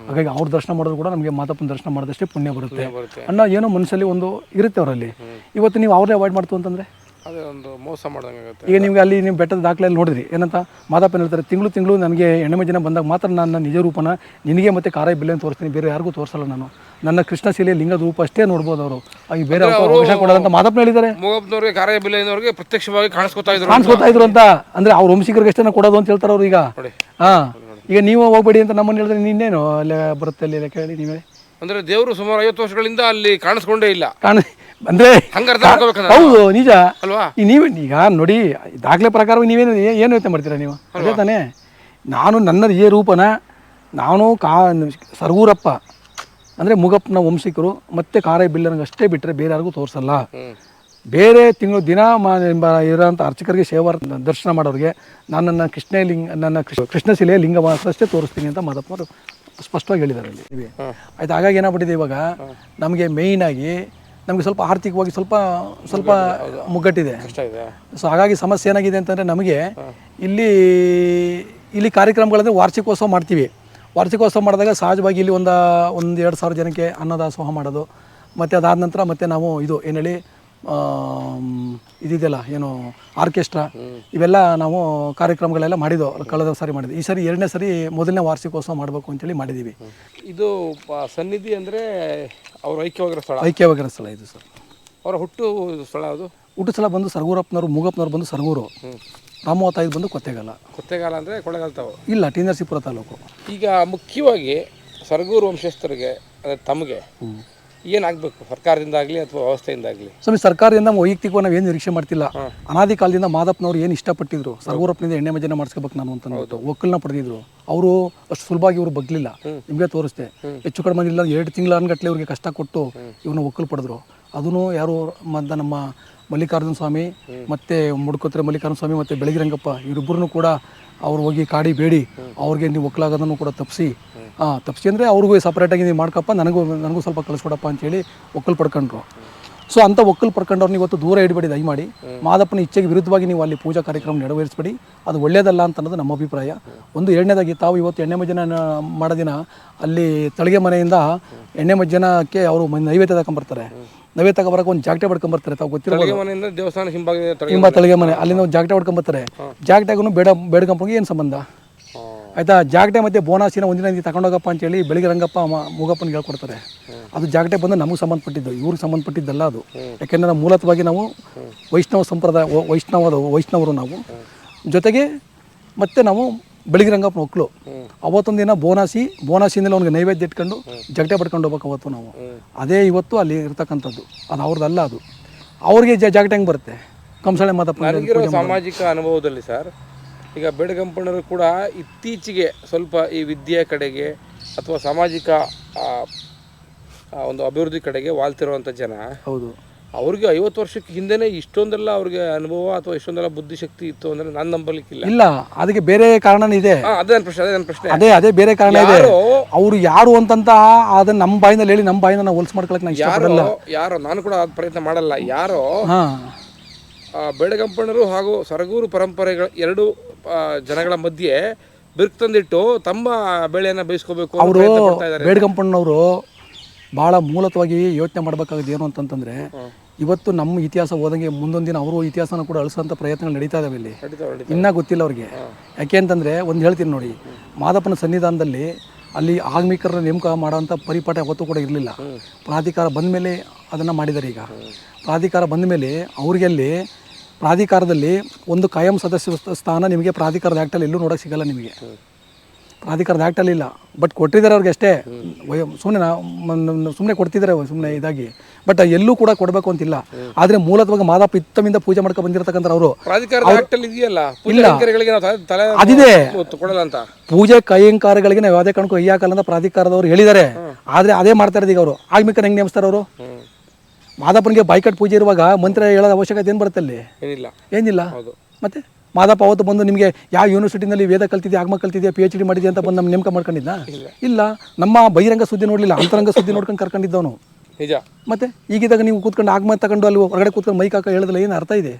ಹಾಗಾಗಿ ಅವ್ರ ದರ್ಶನ ಮಾಡೋದು ಕೂಡ ನಮಗೆ ಮಾದಪ್ಪನ ದರ್ಶನ ಮಾಡಿದಷ್ಟೇ ಪುಣ್ಯ ಬರುತ್ತೆ ಅನ್ನೋ ಏನೋ ಮನಸ್ಸಲ್ಲಿ ಒಂದು ಇರುತ್ತೆ ಅವರಲ್ಲಿ. ಇವತ್ತು ನೀವು ಅವ್ರನ್ನೇ ಅವಾಯ್ಡ್ ಮಾಡ್ತು ಅಂತಂದರೆ ಅದೇ ಒಂದು ಮೋಸ ಮಾಡ್ದಂಗೆ ಆಗುತ್ತೆ. ಈಗ ನಿಮ್ಗೆ ಅಲ್ಲಿ ನೀವು ಬೆಟ್ಟದ ದಾಖಲೆಯಲ್ಲಿ ನೋಡಿದ್ರಿ ಏನಂತ ಮಾದಪ್ಪನ ಹೇಳ್ತಾರೆ, ತಿಂಗಳು ನನಗೆ ಹೆಣ್ಣು ಮಜ್ಜನ ಬಂದಾಗ ಮಾತ್ರ ನನ್ನ ನಿಜ ರೂಪನ ನಿನಗೆ ಮತ್ತು ಕಾರಾಯಿ ಬಿಲ್ಲೆಯನ್ನು ತೋರಿಸ್ತೀನಿ, ಬೇರೆ ಯಾರಿಗೂ ತೋರಿಸಲ್ಲ ನಾನು. ನನ್ನ ಕೃಷ್ಣಶಿಲೆಯ ಲಿಂಗದ ರೂಪ ಅಷ್ಟೇ ನೋಡ್ಬೋದು ಅವರು, ಹಾಗೆ ಬೇರೆ ಅವಕಾಶ ಕೊಡೋದಂತ ಮಾದಪ್ಪನ ಹೇಳಿದ್ದಾರೆ. ಮೂಗಪ್ಪನವ್ರಿಗೆ ಕಾರಾಯಿ ಬಿಲ್ಲಯ್ಯನವ್ರಿಗೆ ಪ್ರತ್ಯಕ್ಷವಾಗಿ ಕಾಣಿಸ್ಕೊತಾ ಇದ್ರು ಅಂತ ಅಂದರೆ ಅವ್ರ ವಂಶಿಕರಿಗೆ ಅಷ್ಟೇ ಕೊಡೋದು ಅಂತ ಹೇಳ್ತಾರೆ ಅವ್ರು. ಈಗ ಹಾಂ, ಈಗ ನೀವು ಹೋಗ್ಬೇಡಿ ಅಂತ ನಮ್ಮನ್ನು ಹೇಳಿದ್ರೆ ನಿನ್ನೇನು ಅಲ್ಲೇ ಬರುತ್ತೆ ಅಲ್ಲಿ ಕೇಳಿ ನೀವೇ. ಅಂದ್ರೆ ದೇವರು ಸುಮಾರು 50 ವರ್ಷಗಳಿಂದ ಅಲ್ಲಿ ಕಾಣಿಸ್ಕೊಂಡೇ ಇಲ್ಲ ಅಂದ್ರೆ ಹೌದು ನಿಜ ಅಲ್ವಾ. ನೀವು ಈಗ ನೋಡಿ ದಾಖಲೆ ಪ್ರಕಾರ ನೀವೇನು ಏನು ಯೋಚನೆ ಮಾಡ್ತೀರಾ ನೀವು? ಅದೇ ತಾನೇ, ನಾನು ನನ್ನ ಈ ರೂಪನ ನಾನು ಸರಗೂರಪ್ಪ ಅಂದರೆ ಮುಗಪ್ಪನ ವಂಶಿಕರು ಮತ್ತು ಕಾರಾಯಿ ಬಿಲ್ಲನಿಗೆ ಅಷ್ಟೇ ಬಿಟ್ಟರೆ ಬೇರೆ ಯಾರಿಗೂ ತೋರಿಸಲ್ಲ. ಬೇರೆ ತಿಂಗಳು ದಿನ ಇರೋಂಥ ಅರ್ಚಕರಿಗೆ ಸೇವಾ ದರ್ಶನ ಮಾಡೋರಿಗೆ ನನ್ನ ಕೃಷ್ಣಶಿಲೆಯ ಲಿಂಗ ಅಷ್ಟೇ ತೋರಿಸ್ತೀನಿ ಅಂತ ಮಾದಪ್ಪನವರು ಸ್ಪಷ್ಟವಾಗಿ ಹೇಳಿದ್ದಾರೆ ಅಲ್ಲಿ. ಆಯ್ತು, ಹಾಗಾಗಿ ಏನಾಗ್ಬಿಟ್ಟಿದೆ ಇವಾಗ ನಮಗೆ ಮೇಯ್ನಾಗಿ ನಮಗೆ ಸ್ವಲ್ಪ ಆರ್ಥಿಕವಾಗಿ ಸ್ವಲ್ಪ ಮುಗ್ಗಟ್ಟಿದೆ. ಸೊ ಹಾಗಾಗಿ ಸಮಸ್ಯೆ ಏನಾಗಿದೆ ಅಂತಂದರೆ ನಮಗೆ ಇಲ್ಲಿ ಕಾರ್ಯಕ್ರಮಗಳಂದರೆ ವಾರ್ಷಿಕೋತ್ಸವ ಮಾಡ್ತೀವಿ. ವಾರ್ಷಿಕೋತ್ಸವ ಮಾಡಿದಾಗ ಸಹಜವಾಗಿ ಇಲ್ಲಿ ಒಂದು 2,000 ಜನಕ್ಕೆ ಅನ್ನದಾಸೋಹ ಮಾಡೋದು, ಮತ್ತು ಅದಾದ ನಂತರ ಮತ್ತೆ ನಾವು ಇದು ಏನು ಹೇಳಿ ಇದಿದೆಯಲ್ಲ ಏನು ಆರ್ಕೆಸ್ಟ್ರಾ, ಇವೆಲ್ಲ ನಾವು ಕಾರ್ಯಕ್ರಮಗಳೆಲ್ಲ ಮಾಡಿದ್ದು ಕಳೆದ ಸಾರಿ ಮಾಡಿದ್ವಿ. ಈ ಸರಿ 2ನೇ ಸರಿ ಮೊದಲನೇ ವಾರ್ಷಿಕೋತ್ಸವ ಮಾಡಬೇಕು ಅಂತೇಳಿ ಮಾಡಿದ್ದೀವಿ. ಇದು ಸನ್ನಿಧಿ ಅಂದರೆ ಅವ್ರ ಐಕ್ಯವಾಗಿರೋ ಸ್ಥಳ ಇದು ಸರ್. ಅವರ ಹುಟ್ಟು ಸ್ಥಳ ಅದು ಹುಟ್ಟು ಸ್ಥಳ ಬಂದು ಸರಗೂರಪ್ಪನವರು, ಮೂಗಪ್ಪನವ್ರು ಬಂದು ಸರಗೂರು, ರಾಮವತಾಯಿ ಬಂದು ಕೊತ್ತೆಗಾಲ ಅಂದರೆ ಕೊಳ್ಳೇಗಾಲ ತಾವು ಇಲ್ಲ ಟಿ ನರಸೀಪುರ ತಾಲೂಕು. ಈಗ ಮುಖ್ಯವಾಗಿ ಸರಗೂರು ವಂಶಸ್ಥರಿಗೆ ಅಂದರೆ ತಮಗೆ ಏನಾಗಬೇಕು ಸರ್ಕಾರದಿಂದಾಗಲಿ ಅಥವಾ ವ್ಯವಸ್ಥೆಯಿಂದಾಗಲಿ? ಸ್ವಾಮಿ, ಸರ್ಕಾರದಿಂದ ವೈಯಕ್ತಿಕವಾಗಿ ನಾವು ಏನು ನಿರೀಕ್ಷೆ ಮಾಡ್ತಿಲ್ಲ. ಅನಾದಿ ಕಾಲದಿಂದ ಮಾದಪ್ಪನವ್ರು ಏನು ಇಷ್ಟಪಟ್ಟಿದ್ರು ಸರಗೂರಪ್ಪನಿಂದ ಎಣ್ಣೆ ಮಜ್ಜನ ಮಾಡಿಸ್ಕೋಬೇಕು ನಾನು ಅಂತ ಒಕ್ಕಲನ್ನ ಪಡೆದಿದ್ರು. ಅವರು ಅಷ್ಟು ಸುಲಭವಾಗಿ ಇವರು ಬಗ್ಲಿಲ್ಲ. ನಿಮಗೆ ತೋರಿಸ್ತೆ, ಹೆಚ್ಚು ಕಡಿಮೆ ಇಲ್ಲ 2 ತಿಂಗಳನ್ಗಟ್ಲೆ ಇವ್ರಿಗೆ ಕಷ್ಟ ಕೊಟ್ಟು ಇವ್ರನ್ನ ಒಕ್ಕಲು ಪಡೆದ್ರು. ಅದನ್ನು ಯಾರು ನಮ್ಮ ಮಲ್ಲಿಕಾರ್ಜುನ ಸ್ವಾಮಿ ಮತ್ತು ಮುಡ್ಕೋತ್ರೆ ಮಲ್ಲಿಕಾರ್ಜುನ ಸ್ವಾಮಿ ಮತ್ತು ಬೆಳಗಿರಂಗಪ್ಪ ಇವರಿಬ್ಬರನ್ನು ಕೂಡ ಅವ್ರು ಹೋಗಿ ಕಾಡಿ ಬೇಡಿ ಅವ್ರಿಗೆ ನೀವು ಒಕ್ಕಲಾಗೋದನ್ನು ಕೂಡ ತಪ್ಪಿಸಿ ಅಂದರೆ ಅವ್ರಿಗೂ ಸಪ್ರೇಟಾಗಿ ನೀವು ಮಾಡ್ಕಪ್ಪ, ನನಗೂ ಸ್ವಲ್ಪ ಕಳಿಸ್ಕೊಡಪ್ಪ ಅಂತೇಳಿ ಒಕ್ಕಲು ಪಡ್ಕೊಂಡ್ರು. ಸೊ ಅಂಥ ಒಕ್ಕಲು ಪಡ್ಕೊಂಡವ್ರನ್ನ ಇವತ್ತು ದೂರ ಇಡಬೇಡಿ ದಯಮಾಡಿ. ಮಾದಪ್ಪನ ಇಚ್ಛೆಗೆ ವಿರುದ್ಧವಾಗಿ ನೀವು ಅಲ್ಲಿ ಪೂಜಾ ಕಾರ್ಯಕ್ರಮ ನೆರವೇರಿಸಬೇಡಿ, ಅದು ಒಳ್ಳೆಯದಲ್ಲ ಅಂತ ಅನ್ನೋದು ನಮ್ಮ ಅಭಿಪ್ರಾಯ. ಒಂದು 2ನೇದಾಗಿ ತಾವು ಇವತ್ತು ಎಣ್ಣೆ ಮಜ್ಜನ ಮಾಡೋ ದಿನ ಅಲ್ಲಿ ತಳಿಗೆ ಮನೆಯಿಂದ ಎಣ್ಣೆ ಮಜ್ಜನಕ್ಕೆ ಅವರು ನೈವೇದ್ಯ ತಗೊಂಬರ್ತಾರೆ. ನೈವೇದ್ಯ ತಗೊಂಬರಕ್ಕೆ ಒಂದು ಜಾಗಟೆ ಪಡ್ಕೊಂಬರ್ತಾರೆ. ತಾವು ಗೊತ್ತಿರೋದು ದೇವಸ್ಥಾನ ಹಿಂಬ ತಳಿಗೆ ಮನೆ, ಅಲ್ಲಿಂದ ಒಂದು ಜಾಗಟೆ ಪಡ್ಕೊಂಬರ್ತಾರೆ. ಜಾಗಟೆಗೂ ಬೇಡ್ಕೊಂಬಂಗೆ ಏನು ಸಂಬಂಧ ಆಯಿತಾ? ಜಾಗಟೆ ಮತ್ತು ಬೋನಾಸಿನ ಒಂದಿನ ತಗೊಂಡೋಗಪ್ಪ ಅಂತೇಳಿ ಬೆಳಗ್ಗೆ ರಂಗಪ್ಪ ಮೂಗಪ್ಪನಿಗೆ ಹೇಳ್ಕೊಡ್ತಾರೆ. ಅದು ಜಾಗಟೆ ಬಂದು ನಮಗೆ ಸಂಬಂಧಪಟ್ಟಿದ್ದು, ಇವ್ರಿಗೆ ಸಂಬಂಧಪಟ್ಟಿದ್ದಲ್ಲ ಅದು. ಯಾಕೆಂದರೆ ಮೂಲತವಾಗಿ ನಾವು ವೈಷ್ಣವ ಸಂಪ್ರದಾಯ, ವೈಷ್ಣವರು ನಾವು. ಜೊತೆಗೆ ಮತ್ತು ನಾವು ಬೆಳಗ್ಗೆ ರಂಗಪ್ಪನ ಒಕ್ಕಲು ಅವತ್ತೊಂದು ದಿನ ಬೋನಾಸಿನಲ್ಲಿ ಅವ್ನಿಗೆ ನೈವೇದ್ಯ ಇಟ್ಕೊಂಡು ಜಗಟೆ ಪಡ್ಕೊಂಡು ಹೋಗ್ಬೇಕು ಅವತ್ತು ನಾವು. ಅದೇ ಇವತ್ತು ಅಲ್ಲಿ ಇರ್ತಕ್ಕಂಥದ್ದು, ಅದು ಅವ್ರದ್ದಲ್ಲ. ಅದು ಅವ್ರಿಗೆ ಜಾಗಟೆ ಹೆಂಗೆ ಬರುತ್ತೆ? ಕಂಸಾಳೆ ಮಾದಪ್ಪ ಸಾಮಾಜಿಕ ಅನುಭವದಲ್ಲಿ ಸರ್, ಈಗ ಬೇಡಗಂಪಣ್ಣರು ಕೂಡ ಇತ್ತೀಚೆಗೆ ಸ್ವಲ್ಪ ಈ ವಿದ್ಯೆ ಕಡೆಗೆ ಅಥವಾ ಸಾಮಾಜಿಕ ಒಂದು ಅಭಿವೃದ್ಧಿ ಕಡೆಗೆ ವಾಲ್ತಿರುವಂಥ ಜನ. ಹೌದು, ಅವ್ರಿಗೆ 50 ವರ್ಷಕ್ಕೆ ಹಿಂದೆನೇ ಇಷ್ಟೊಂದೆಲ್ಲ ಅವ್ರಿಗೆ ಅನುಭವ ಅಥವಾ ಇಷ್ಟೊಂದೆಲ್ಲ ಬುದ್ಧಿಶಕ್ತಿ ಇತ್ತು ಅಂದರೆ ನಾನು ನಂಬಲಿಕ್ಕಿಲ್ಲ. ಇಲ್ಲ, ಅದಕ್ಕೆ ಬೇರೆ ಕಾರಣ ಇದೆ. ಅದೇ ನನ್ನ ಪ್ರಶ್ನೆ. ಅದೇ ಬೇರೆ ಕಾರಣ ಇದೆ. ಅವರು ಯಾರು ಅಂತಂತ ಅದನ್ನ ನಮ್ಮ ಬಾಯಿನಲ್ಲಿ ಹೇಳಿ ನಮ್ಮ ಬಾಯಿನ ನಾವು ಹೋಲ್ಸ್ ಮಾಡ್ಕೊಳಕ್ಕೆ ನಾನು ಇಷ್ಟಪಡಲ್ಲ. ಯಾರೋ ನಾನು ಕೂಡ ಅದು ಪ್ರಯತ್ನ ಮಾಡಲ್ಲ. ಯಾರೋ ಬೇಡಗಂಪಣ್ಣರು ಹಾಗೂ ಸರಗೂರು ಪರಂಪರೆಗಳ 2 ಜನಗಳ ಮಧ್ಯೆ ಬಿರುಕು ತಂದಿಟ್ಟು ತಮ್ಮ ಬೆಳೆಯನ್ನು ಬೇಯಿಸ್ಕೋಬೇಕು. ಅವರು ಬೇಡಗಂಪಣ್ಣವರು ಭಾಳ ಮೂಲತವಾಗಿ ಯೋಚನೆ ಮಾಡಬೇಕಾಗಿದೆ ಏನು ಅಂತಂತಂದರೆ, ಇವತ್ತು ನಮ್ಮ ಇತಿಹಾಸ ಓದಂಗೆ ಮುಂದೊಂದು ದಿನ ಅವರು ಇತಿಹಾಸನ ಕೂಡ ಅಳಿಸೋಂಥ ಪ್ರಯತ್ನಗಳು ನಡೀತಾ ಇದ್ದಾವೆ ಇಲ್ಲಿ. ಇನ್ನೂ ಗೊತ್ತಿಲ್ಲ ಅವ್ರಿಗೆ. ಯಾಕೆ ಅಂತಂದರೆ ಒಂದು ಹೇಳ್ತೀನಿ ನೋಡಿ, ಮಾದಪ್ಪನ ಸನ್ನಿಧಾನದಲ್ಲಿ ಅಲ್ಲಿ ಆಗ್ಮಿಕರನ್ನ ನೇಮಕ ಮಾಡೋಂಥ ಪರಿಪಾಠ ಯಾವತ್ತೂ ಕೂಡ ಇರಲಿಲ್ಲ. ಪ್ರಾಧಿಕಾರ ಬಂದ ಮೇಲೆ ಅದನ್ನು ಮಾಡಿದ್ದಾರೆ. ಈಗ ಪ್ರಾಧಿಕಾರ ಬಂದ ಮೇಲೆ ಅವ್ರಿಗೆ ಅಲ್ಲಿ ಪ್ರಾಧಿಕಾರದಲ್ಲಿ ಒಂದು ಕಾಯಂ ಸದಸ್ಯ ಸ್ಥಾನ ನಿಮಗೆ ಪ್ರಾಧಿಕಾರದ ಆ್ಯಕ್ಟಲ್ಲಿ ಎಲ್ಲೂ ನೋಡೋಕ್ಕೆ ಸಿಗಲ್ಲ. ನಿಮಗೆ ಪ್ರಾಧಿಕಾರದ ಆ್ಯಕ್ಟಲ್ಲಿ ಇಲ್ಲ, ಬಟ್ ಕೊಟ್ಟಿದ್ದಾರೆ ಅವ್ರಿಗೆ ಅಷ್ಟೇ. ಸುಮ್ಮನೆ ಕೊಡ್ತಿದ್ದಾರೆ ಸುಮ್ಮನೆ ಇದಾಗಿ, ಬಟ್ ಎಲ್ಲೂ ಕೂಡ ಕೊಡಬೇಕು ಅಂತಿಲ್ಲ. ಆದರೆ ಮೂಲತವಾಗಿ ಮಾದಪ್ಪ ಇತ್ತಮಿಂದ ಪೂಜೆ ಮಾಡ್ಕೊಂಡು ಬಂದಿರತಕ್ಕಂಥ ಅವರು ಅದಿದೆ. ಪೂಜೆ ಕೈಯಂಕಾರಗಳಿಗೆ ನಾವು ಯಾವುದೇ ಕಾರಣಕ್ಕೂ ಕೈಯಾಕಲ್ಲ ಅಂತ ಪ್ರಾಧಿಕಾರದವರು ಹೇಳಿದ್ದಾರೆ. ಆದರೆ ಅದೇ ಮಾಡ್ತಾ ಇರೋದು. ಈಗ ಅವರು ಆಗ್ಮಿಕರ ಹೆಂಗೆ ನೇಮಿಸ್ತಾರೆ ಅವರು? ಮಾದಪ್ಪನಿಗೆ ಬಾಯ್ಕಟ್ ಪೂಜೆ ಇರುವಾಗ ಮಂತ್ರ ಹೇಳೋದ ಅವಶ್ಯಕತೆ ಏನು ಬರುತ್ತೆ ಅಲ್ಲಿ? ಏನಿಲ್ಲ. ಮತ್ತೆ ಮಾದಪ್ಪ ಅವತ್ತು ಬಂದು ನಿಮಗೆ ಯಾವ ಯೂನಿವರ್ಸಿಟಿನಲ್ಲಿ ವೇದ ಕಲ್ತಿದ್ಯಾ, ಆಗಮ ಕಲ್ತಿದ್ಯಾ, PhD ಮಾಡಿದ್ಯಾ ಅಂತ ಬಂದು ನಮ್ಮ ನೇಮಕ ಮಾಡ್ಕೊಂಡಿದ್ದ? ಇಲ್ಲ. ನಮ್ಮ ಬಹಿರಂಗ ಸುದ್ದಿ ನೋಡಲಿಲ್ಲ, ಅಂತರಂಗ ಸುದ್ದಿ ನೋಡ್ಕೊಂಡು ಕರ್ಕೊಂಡಿದ್ದವನು. ನಿಜ. ಮತ್ತೆ ಈಗಿದ್ದಾಗ ನೀವು ಕೂತ್ಕೊಂಡು ಆಗಮ ತಗೊಂಡು ಅಲ್ಲಿ ಹೊರಗಡೆ ಕೂತ್ಕೊಂಡು ಮೈಕ್ ಹಾಕ ಹೇಳಿದ್ರೆ ಏನು ಅರ್ಥ ಇದೆ?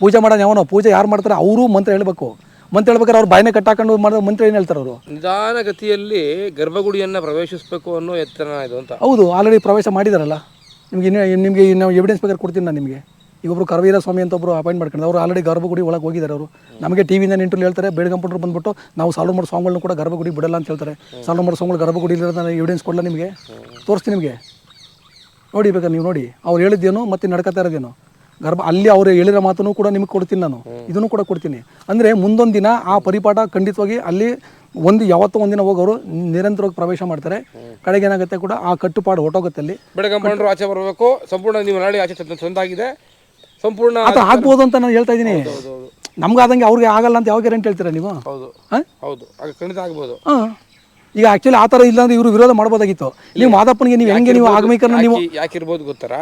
ಪೂಜೆ ಮಾಡೋಣ ಯಾವನೋ, ಪೂಜೆ ಯಾರು ಮಾಡ್ತಾರೆ ಅವರು ಮಂತ್ರ ಹೇಳ್ಬೇಕು. ಮಂತ್ರ ಹೇಳ್ಬೇಕಾದ್ರೆ ಅವ್ರು ಬಾಯಿನ ಕಟ್ಟಾಕೊಂಡು ಮಾಡೋ ಮಂತ್ರ ಏನು ಹೇಳ್ತಾರೆ ಅವರು? ನಿಧಾನಗತಿಯಲ್ಲಿ ಗರ್ಭಗುಡಿಯನ್ನು ಪ್ರವೇಶಿಸಬೇಕು ಅನ್ನೋ ಎತ್ತರ ಇದು ಅಂತ. ಹೌದು, ಆಲ್ರೆಡಿ ಪ್ರವೇಶ ಮಾಡಿದಾರಲ್ಲ. ನಿಮಗೆ ಇನ್ನು ಎವಿಡೆನ್ಸ್ ಬೇಕಾದ್ರೆ ಕೊಡ್ತೀನಿ ನಾನು ನಿಮಗೆ. ಈಗ ಒಬ್ರು ಕರವೀರ ಸ್ವಾಮಿ ಅಂತ ಒಬ್ಬರು ಅಪಾಯಿಂಟ್ ಮಾಡ್ಕೊಂಡು ಅವರು ಆಲ್ರೆಡಿ ಗರ್ಭಗುಡಿ ಒಳಗೆ ಹೋಗಿದ್ದಾರೆ ಅವರು. ನಮಗೆ ಟಿವಿಯಿಂದ ಇಂಟರ್ವ್ಯೂ ಹೇಳ್ತಾರೆ, ಬೇಡಗಂಪಂಡ್ರು ಬಂದ್ಬಿಟ್ಟು ನಾವು ಸಾಲ್ವ್ ಮಾಡೋ ಸ್ವಾಮಿಗಳನ್ನ ಕೂಡ ಗರ್ಭಗುಡಿ ಬಿಡಲ್ಲ ಅಂತ ಹೇಳ್ತಾರೆ. ಸಾಲ್ವ್ ಮಾಡೋ ಸ್ವಾಮಿಗಳು ಗರ್ಭಗುಡಿ ಇರೋದು ನಾನು ಎವಿಡೆನ್ಸ್ ಕೊಡಲ್ಲ ನಿಮಗೆ, ತೋರಿಸ್ತೀನಿ ನಿಮಗೆ, ನೋಡಿ ಬೇಕಾದ್ರೆ ನೀವು ನೋಡಿ. ಅವ್ರು ಹೇಳಿದ್ದೇನು ಮತ್ತು ನಡ್ಕೊತಾ ಇರೋದೇನು ಅಲ್ಲಿ ಅವ್ರು ಹೇಳಿರೋ ಮಾತನ್ನು ಕೂಡ ನಿಮಗೆ ಕೊಡ್ತೀನಿ ನಾನು, ಇದನ್ನು ಕೂಡ ಕೊಡ್ತೀನಿ. ಅಂದರೆ ಮುಂದೊಂದು ದಿನ ಆ ಪರಿಪಾಠ ಖಂಡಿತವಾಗಿ ಅಲ್ಲಿ ಯಾವತ್ತೋ ಒಂದಿನ ಹೋಗೋರು ನಿರಂತರವಾಗಿ ಪ್ರವೇಶ ಮಾಡ್ತಾರೆ. ಕಡೆಗೆ ಏನಾಗುತ್ತೆ ಕೂಡ ಆ ಕಟ್ಟುಪಾಡು ಹೊಟ್ಟೋಗುತ್ತೆ. ಅಲ್ಲಿ ಬೇಡಗಂಪಂಡ್ರು ಆಚೆ ಬರಬೇಕು, ಸಂಪೂರ್ಣ ನೀವು ನಾಳೆ ಆಚೆ ತಂದಾಗಿದೆ ಸಂಪೂರ್ಣ ಅದು ಆಗ್ಬೋದು ಅಂತ ನಾನು ಹೇಳ್ತಾ ಇದ್ದೀನಿ. ನಮ್ಗೆ ಆದಂಗೆ ಅವ್ರಿಗೆ ಆಗಲ್ಲ ಅಂತ ಯಾವ ಗ್ಯಾರಂಟಿ ಹೇಳ್ತೀರಾ ನೀವು? ಹೌದು ಹೌದು, ಖಂಡಿತ ಆಗ್ಬೋದು. ಈಗ ಆಕ್ಚುಲಿ ಆ ಥರ ಇಲ್ಲ ಅಂದ್ರೆ ಇವರು ವಿರೋಧ ಮಾಡ್ಬೋದಾಗಿತ್ತು. ನೀವು ಮಾದಪ್ಪನಿಗೆ ನೀವು ಹೆಂಗೆ ನೀವು ಆಗಮೀಕರಣ ನೀವು ಯಾಕಿರ್ಬೋದು ಗೊತ್ತಾರಾ?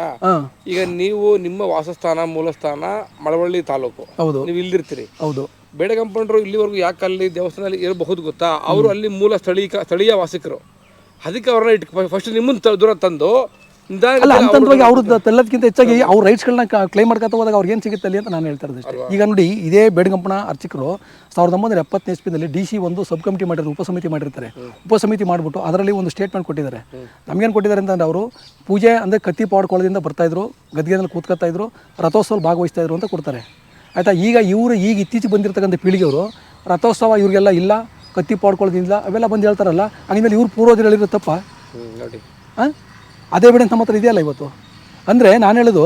ಈಗ ನೀವು ನಿಮ್ಮ ವಾಸಸ್ಥಾನ ಮೂಲಸ್ಥಾನ ಮಳವಳ್ಳಿ ತಾಲೂಕು, ಹೌದು, ನೀವು ಇಲ್ಲಿರ್ತೀರಿ. ಹೌದು. ಬೇಡಗಂಪಂಡ್ರು ಇಲ್ಲಿವರೆಗೂ ಯಾಕೆ ಅಲ್ಲಿ ದೇವಸ್ಥಾನದಲ್ಲಿ ಇರಬಹುದು ಗೊತ್ತಾ? ಅವರು ಅಲ್ಲಿ ಮೂಲ ಸ್ಥಳೀಯ ವಾಸಿಕರು. ಅದಕ್ಕೆ ಅವ್ರನ್ನ ಫಸ್ಟ್ ನಿಮ್ಮನ್ನ ದೂರ ತಂದು ಅಲ್ಲ ಹಂತವಾಗಿ ಅವ್ರು ತೆಲ್ಲದಕ್ಕಿಂತ ಹೆಚ್ಚಾಗಿ ಅವ್ರ ರೈಟ್ಸ್ಗಳನ್ನ ಕ್ಲೈಮ್ ಮಾಡ್ಕೊತ ಹೋದಾಗ ಅವ್ರಿಗೆ ಏನು ಸಿಗುತ್ತೆ ಅಲ್ಲಿ ಅಂತ ನಾನು ಹೇಳ್ತಾ ಇರೋದು ಅಷ್ಟೇ. ಈಗ ನೋಡಿ, ಇದೇ ಬೇಡಗಂಪನ ಅರ್ಚಕರು 1970ನೇ ಇಸ್ವಿನಲ್ಲಿ DC ಒಂದು ಸಬ್ ಕಮಿಟಿ ಮಾಡಿರ್ತಾರೆ, ಉಪಸಮಿತಿ ಮಾಡಿರ್ತಾರೆ. ಉಪಸಮಿತಿ ಮಾಡಿಬಿಟ್ಟು ಅದರಲ್ಲಿ ಒಂದು ಸ್ಟೇಟ್ಮೆಂಟ್ ಕೊಟ್ಟಿದ್ದಾರೆ. ನಮಗೇನು ಕೊಟ್ಟಿದ್ದಾರೆ ಅಂತಂದ್ರೆ, ಅವರು ಪೂಜೆ ಅಂದರೆ ಕತ್ತಿ ಪಾಡ್ಕೊಳ್ಳೋದ್ರಿಂದ ಬರ್ತಾಯಿದ್ರು, ಗದ್ಗೆನಲ್ಲಿ ಕೂತ್ಕೊತಾ ಇದ್ರು, ರಥೋತ್ಸವಲ್ಲಿ ಭಾಗವಹಿಸ್ತಾ ಇದ್ರು ಅಂತ ಕೊಡ್ತಾರೆ. ಆಯಿತಾ? ಈಗ ಇತ್ತೀಚೆಗೆ ಬಂದಿರತಕ್ಕಂಥ ಪೀಳಿಗೆಯವರು ರಥೋತ್ಸವ ಇವ್ರಿಗೆಲ್ಲ ಇಲ್ಲ, ಕತ್ತಿ ಪಾಡ್ಕೊಳ್ಳೋದಿಲ್ಲ ಅವೆಲ್ಲ ಬಂದು ಹೇಳ್ತಾರಲ್ಲ, ಹಂಗಿದ್ಮೇಲೆ ಇವ್ರು ಪೂರ್ವಜರು ಹೇಳಿರೋ ತಪ್ಪ ನೋಡಿ. ಅದೇ ಎವಿಡೆನ್ಸ್ ನಮ್ಮ ಹತ್ರ ಇದೆಯಲ್ಲ ಇವತ್ತು. ಅಂದರೆ ನಾನು ಹೇಳೋದು,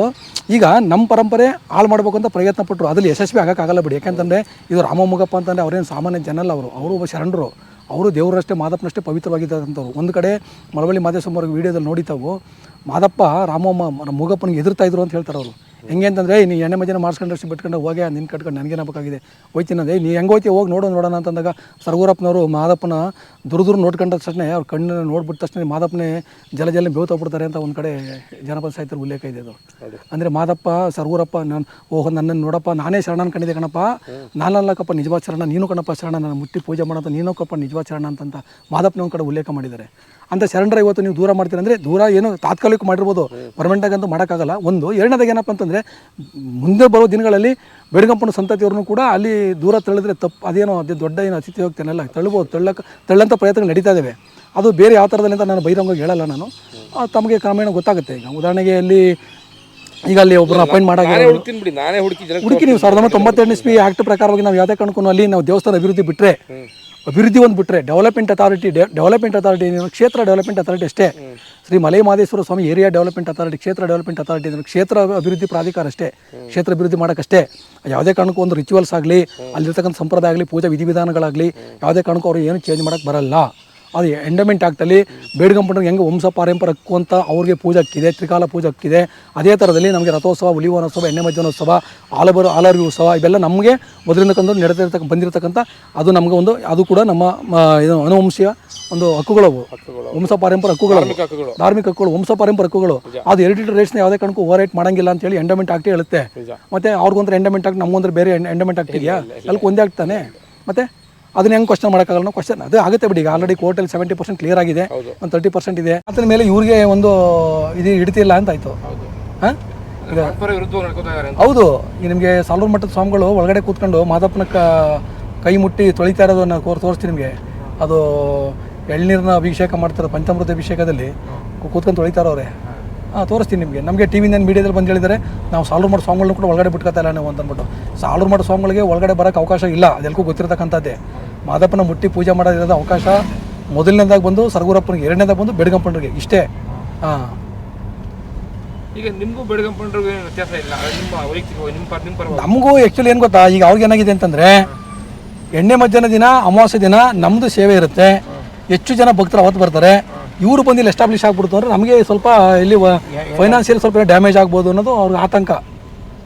ಈಗ ನಮ್ಮ ಪರಂಪರೆ ಹಾಳು ಮಾಡಬೇಕು ಅಂತ ಪ್ರಯತ್ನ ಪಟ್ಟರು, ಅದ್ರಲ್ಲಿ ಯಶಸ್ವಿ ಆಗೋಕ್ಕಾಗಲ್ಲ ಬಿಡಿ. ಯಾಕೆಂತಂದರೆ ಇದು ರಾಮಮೊಗಪ್ಪ ಅಂತಂದರೆ ಅವ್ರೇನು ಸಾಮಾನ್ಯ ಜನ ಅಲ್ಲ, ಅವರು ಒಬ್ಬ ಶರಣರು. ಅವರು ದೇವರಷ್ಟೇ ಮಾದಪ್ಪನಷ್ಟೇ ಪವಿತ್ರವಾಗಿದ್ದಂಥವ್ರು. ಒಂದು ಕಡೆ ಮಳವಳ್ಳಿ ಮಾದೇಶ್ವರ ಅವ್ರಿಗೆ ವೀಡಿಯೋದಲ್ಲಿ ನೋಡಿತಾವು, ಮಾದಪ್ಪ ಮೊಗಪ್ಪನಿಗೆ ಎದುರ್ತಾ ಇದ್ರು ಅಂತ ಹೇಳ್ತಾರೆ ಅವರು. ಹೆಂಗೆ ಅಂತಂದರೆ, ನೀ ಎಣ್ಣೆ ಮಜ್ಜನ ಮಾಡಿಸ್ಕೊಂಡಷ್ಟು ಬಿಟ್ಕೊಂಡು ಹೋಗಿ ನಿನ್ನ ಕಟ್ಕೊಂಡು ನನಗೇನಾಗಬೇಕಾಗಿದೆ ಹೋಯ್ತೀನಿ ಅಂದರೆ, ನೀ ಹೆಂಗೆ ಹೋಯ್ತಿ ಹೋಗಿ ನೋಡೋಣ ಅಂತಂದಾಗ ಸರ್ಗೂರಪ್ಪನವರು ಮಾದಪ್ಪನ ದುರ್ದುರು ನೋಡ್ಕೊಂಡ ತಕ್ಷಣ ಅವ್ರ ಕಣ್ಣನ್ನು ನೋಡ್ಬಿಟ್ಟ ತಕ್ಷಣ ಮಾದಪ್ಪನೇ ಜಲ ಬೇವ್ತೋಗ್ಬಿಡ್ತಾರೆ ಅಂತ ಒಂದು ಕಡೆ ಜನಪದ ಸಾಹಿತ್ಯದ ಉಲ್ಲೇಖ ಇದೆ. ಅದು ಅಂದರೆ ಮಾದಪ್ಪ ಸರ್ಗೂರಪ್ಪ ನನ್ನನ್ನು ನೋಡಪ್ಪ, ನಾನೇ ಶರಣ ಅನ್ಕೊಂಡಿದ್ದೆ ಕಣಪ್ಪ, ನಾನಲ್ಲಕ್ಕಪ್ಪ ನಿಜವಾದ ಶರಣ, ನೀನು ಕಣಪ್ಪ ಶರಣ, ನನ್ನ ಮುಟ್ಟಿ ಪೂಜೆ ಮಾಡೋಂಥ ನೀನೋಕಪ್ಪ ನಿಜವಾದ ಶರಣ ಅಂತ ಮಾದಪ್ಪನ ಒಂದು ಕಡೆ ಉಲ್ಲೇಖ ಮಾಡಿದ್ದಾರೆ. ಅಂತ ಶರಣರ ಇವತ್ತು ನೀವು ದೂರ ಮಾಡ್ತೀರ ಅಂದರೆ, ದೂರ ಏನು ತಾತ್ಕಾಲಿಕ ಮಾಡಿರ್ಬೋದು, ಪರ್ಮನೆಂಟಾಗಂತೂ ಮಾಡೋಕ್ಕಾಗಲ್ಲ. ಒಂದು ಎರಡನೇದಾಗ ಏನಪ್ಪ ಅಂತಂದರೆ, ಮುಂದೆ ಬರೋ ದಿನಗಳಲ್ಲಿ ಬೇಡಗಂಪನ ಸಂತತಿಯವ್ರನ್ನೂ ಕೂಡ ಅಲ್ಲಿ ದೂರ ತಳ್ಳಿದ್ರೆ ತಪ್ಪು. ಅದೇನೋ ದೊಡ್ಡ ಏನು ಅತಿಥಿ ಹೋಗ್ತೇನೆಲ್ಲ ತಳ್ಬೋದು, ತಳ್ಳಂಥ ಪ್ರಯತ್ನಗಳು ನಡೀತಾ ಇದ್ದಾವೆ. ಅದು ಬೇರೆ ಯಾವ ಥರದಲ್ಲಿ ಅಂತ ನಾನು ಬಹಿರಂಗವಾಗಿ ಹೇಳಲ್ಲ ನಾನು, ತಮಗೆ ಕ್ರಮೇಣ ಗೊತ್ತಾಗುತ್ತೆ. ಈಗ ಉದಾಹರಣೆಗೆ ಅಲ್ಲಿ ಒಬ್ಬರು ಅಪಾಯಿಂಟ್ ಮಾಡಾಗ ಹುಡುಕಿ ನೀವು 1992 ಇಸ್ವಿ ಆ್ಯಕ್ಟ್ ಪ್ರಕಾರವಾಗಿ ನಾವು ಯಾವುದೇ ಕಾರಣಕ್ಕೂ ಅಲ್ಲಿ ನಾವು ದೇವಸ್ಥಾನ ಅಭಿವೃದ್ಧಿ ಒಂದು ಬಿಟ್ಟರೆ ಡೆವಲಪ್ಮೆಂಟ್ ಅಥಾರಿಟಿ ಕ್ಷೇತ್ರ ಡೆವಲಪ್ಮೆಂಟ್ ಅಥಾರಿಟಿ ಅಷ್ಟೇ. ಶ್ರೀ ಮಲೈ ಮಹದೇಶ್ವರ ಸ್ವಾಮಿ ಏರಿಯಾ ಡೆವಲಪ್ಮೆಂಟ್ ಅಥಾರಿಟಿ, ಕ್ಷೇತ್ರ ಡೆವಲಪ್ಮೆಂಟ್ ಅಥಾರಿಟಿ ಅಂದರೆ ಕ್ಷೇತ್ರ ಅಭಿವೃದ್ಧಿ ಪ್ರಾಧಿಕಾರ ಅಷ್ಟೇ, ಕ್ಷೇತ್ರ ಅಭಿವೃದ್ಧಿ ಮಾಡೋಕ್ಕಷ್ಟೇ. ಯಾವುದೇ ಕಾರಣಕ್ಕೂ ಒಂದು ರಿಚುವಲ್ಸ್ ಆಗಲಿ, ಅಲ್ಲಿರ್ತಕ್ಕಂಥ ಸಂಪ್ರದಾಯ ಆಗಲಿ, ಪೂಜಾ ವಿಧಿವಿಧಾನಗಳಾಗಲಿ ಯಾವುದೇ ಕಾರಣಕ್ಕೂ ಅವರು ಏನು ಚೇಂಜ್ ಮಾಡೋಕ್ಕೆ ಬರಲ್ಲ. ಅದು ಎಂಡಮೆಂಟ್ ಆಗ್ತಲ್ಲಿ ಬೇಡಗಂಪಂಡ್ರಿಗೆ ಹೆಂಗೆ ವಂಶ ಪಾರಂಪರ ಹಕ್ಕು ಅಂತ ಅವ್ರಿಗೆ ಪೂಜೆ ಹಕ್ಕಿದೆ, ತ್ರಿಕಾಲ ಪೂಜೆ ಹಕ್ಕಿದೆ. ಅದೇ ಥರದಲ್ಲಿ ನಮಗೆ ರಥೋತ್ಸವ, ಹುಲಿವನೋತ್ಸವ, ಎಣ್ಣೆ ಮಜ್ಜನೋತ್ಸವ, ಆಲರ್ವಿ ಉತ್ಸವ ಇವೆಲ್ಲ ನಮಗೆ ಮೊದಲಿಂದ ಬಂದಿರತಕ್ಕಂಥ ಅದು ನಮಗೆ ಒಂದು, ಅದು ಕೂಡ ನಮ್ಮ ಇದು ಅನುವಂಶೀಯ ಒಂದು ಹಕ್ಕುಗಳವು, ವಂಶ ಪಾರಂಪರ ಹಕ್ಕುಗಳು, ಧಾರ್ಮಿಕ ಹಕ್ಕುಗಳು, ವಂಶ ಪಾರಂಪರ ಹಕ್ಕುಗಳು. ಅದು ಹೆರಿಡಿಟರಿ ರೈಟ್ಸ್ನ ಯಾವುದೇ ಕಾರಣಕ್ಕೂ ಓವರ್ ರೈಟ್ ಮಾಡಂಗಿಲ್ಲ ಅಂತೇಳಿ ಎಂಡಮೆಂಟ್ ಆಕ್ಟ್ ಹೇಳುತ್ತೆ. ಮತ್ತು ಅವ್ರಿಗೊಂದ್ರೆ ಎಂಡಮೆಂಟ್ ಆಕ್ಟ್, ನಮಗೊಂದ್ರೆ ಬೇರೆ ಎಂಡಮೆಂಟ್ ಆಕ್ಟ್ ಇದೆಯಾ? ಅದಕ್ಕೆ ಒಂದೇ ಆಗ್ತಾನೆ. ಮತ್ತು ಅದನ್ನ ಹೆಂಗೆ ಕ್ವಶನ್ ಮಾಡೋಕ್ಕಾಗಲ್ಲ? ಕ್ವಶನ್ ಅದು ಆಗುತ್ತೆ ಬಿಡಿ. ಈಗ ಆಲ್ರೆಡಿ ಕೋರ್ಟಲ್ಲಿ 70% ಕ್ಲಿಯರ್ ಆಗಿದೆ, ಒಂದು 30% ಇದೆ. ಅದರ ಮೇಲೆ ಇವ್ರಿಗೆ ಒಂದು ಇದು ಹಿಡಿತಿಲ್ಲ ಅಂತ ಆಯಿತು. ಹಾಂ, ಹೌದು. ಈಗ ನಿಮಗೆ ಸಾಲೂರು ಮಠದ ಸ್ವಾಮಿಗಳು ಒಳಗಡೆ ಕೂತ್ಕೊಂಡು ಮಾದಪ್ಪನ ಕೈ ಮುಟ್ಟಿ ತೊಳಿತಾ ಇರೋದನ್ನು ತೋರಿಸ್ತೀನಿ ನಿಮಗೆ. ಅದು ಎಳ್ನೀರನ್ನ ಅಭಿಷೇಕ ಮಾಡ್ತಾರೆ, ಪಂಚಾಮೃತ ಅಭಿಷೇಕದಲ್ಲಿ ಕೂತ್ಕೊಂಡು ತೊಳಿತಾರವ್ರೆ. ತೋರಿಸ್ತೀನಿ ನಿಮಗೆ. ನಮಗೆ ಟಿವಿನ ಮೀಡಿಯಾದಲ್ಲಿ ಬಂದು ಹೇಳಿದರೆ, ನಾವು ಸಾಲೂರು ಮಠ ಸ್ವಾಮಿಗಳನ್ನ ಕೂಡ ಒಳಗಡೆ ಬಿಟ್ಕೊತಾ ಇಲ್ಲ ನಾವು ಅಂತಂದ್ಬಿಟ್ಟು. ಸಾಲೂರು ಮಠ ಸ್ವಾಮಿಗಳಿಗೆ ಒಳಗಡೆ ಬರೋಕ್ಕೆ ಅವಕಾಶ ಇಲ್ಲ, ಅದೆಲ್ಲಕ್ಕೂ ಗೊತ್ತಿರತಕ್ಕಂಥದ್ದೇ. ಮಾದಪ್ಪನ ಮುಟ್ಟಿ ಪೂಜೆ ಮಾಡೋದಿರೋದು ಅವಕಾಶ ಮೊದಲನೇದಾಗಿ ಬಂದು ಸರ್ಗೂರಪ್ಪನಿಗೆ, ಎರಡನೇದಾಗಿ ಬಂದು ಬೇಡಗಂಪಂಡ್ರಿಗೆ, ಇಷ್ಟೇ. ಈಗ ನಿಮಗೂ ಬೇಡಗಂಪಂಡ್ರಿಗೆ ವ್ಯತ್ಯಾಸ ಇಲ್ಲ, ನಮಗೂ ಆ್ಯಕ್ಚುಲಿ ಏನು ಗೊತ್ತಾ, ಈಗ ಅವ್ರಿಗೆ ಏನಾಗಿದೆ ಅಂತಂದರೆ, ಎಣ್ಣೆ ಮಜ್ಜನ ದಿನ, ಅಮಾವಾಸ್ಯೆ ದಿನ ನಮ್ಮದು ಸೇವೆ ಇರುತ್ತೆ, ಹೆಚ್ಚು ಜನ ಭಕ್ತರು ಅವತ್ತು ಬರ್ತಾರೆ. ಇವರು ಬಂದು ಇಲ್ಲಿ ಎಸ್ಟಾಬ್ಲಿಷ್ ಆಗ್ಬಿಡ್ತು ಅಂದರೆ ನಮಗೆ ಸ್ವಲ್ಪ ಇಲ್ಲಿ ಫೈನಾನ್ಷಿಯಲ್ ಸ್ವಲ್ಪ ಡ್ಯಾಮೇಜ್ ಆಗ್ಬೋದು ಅನ್ನೋದು ಅವ್ರಿಗೆ ಆತಂಕ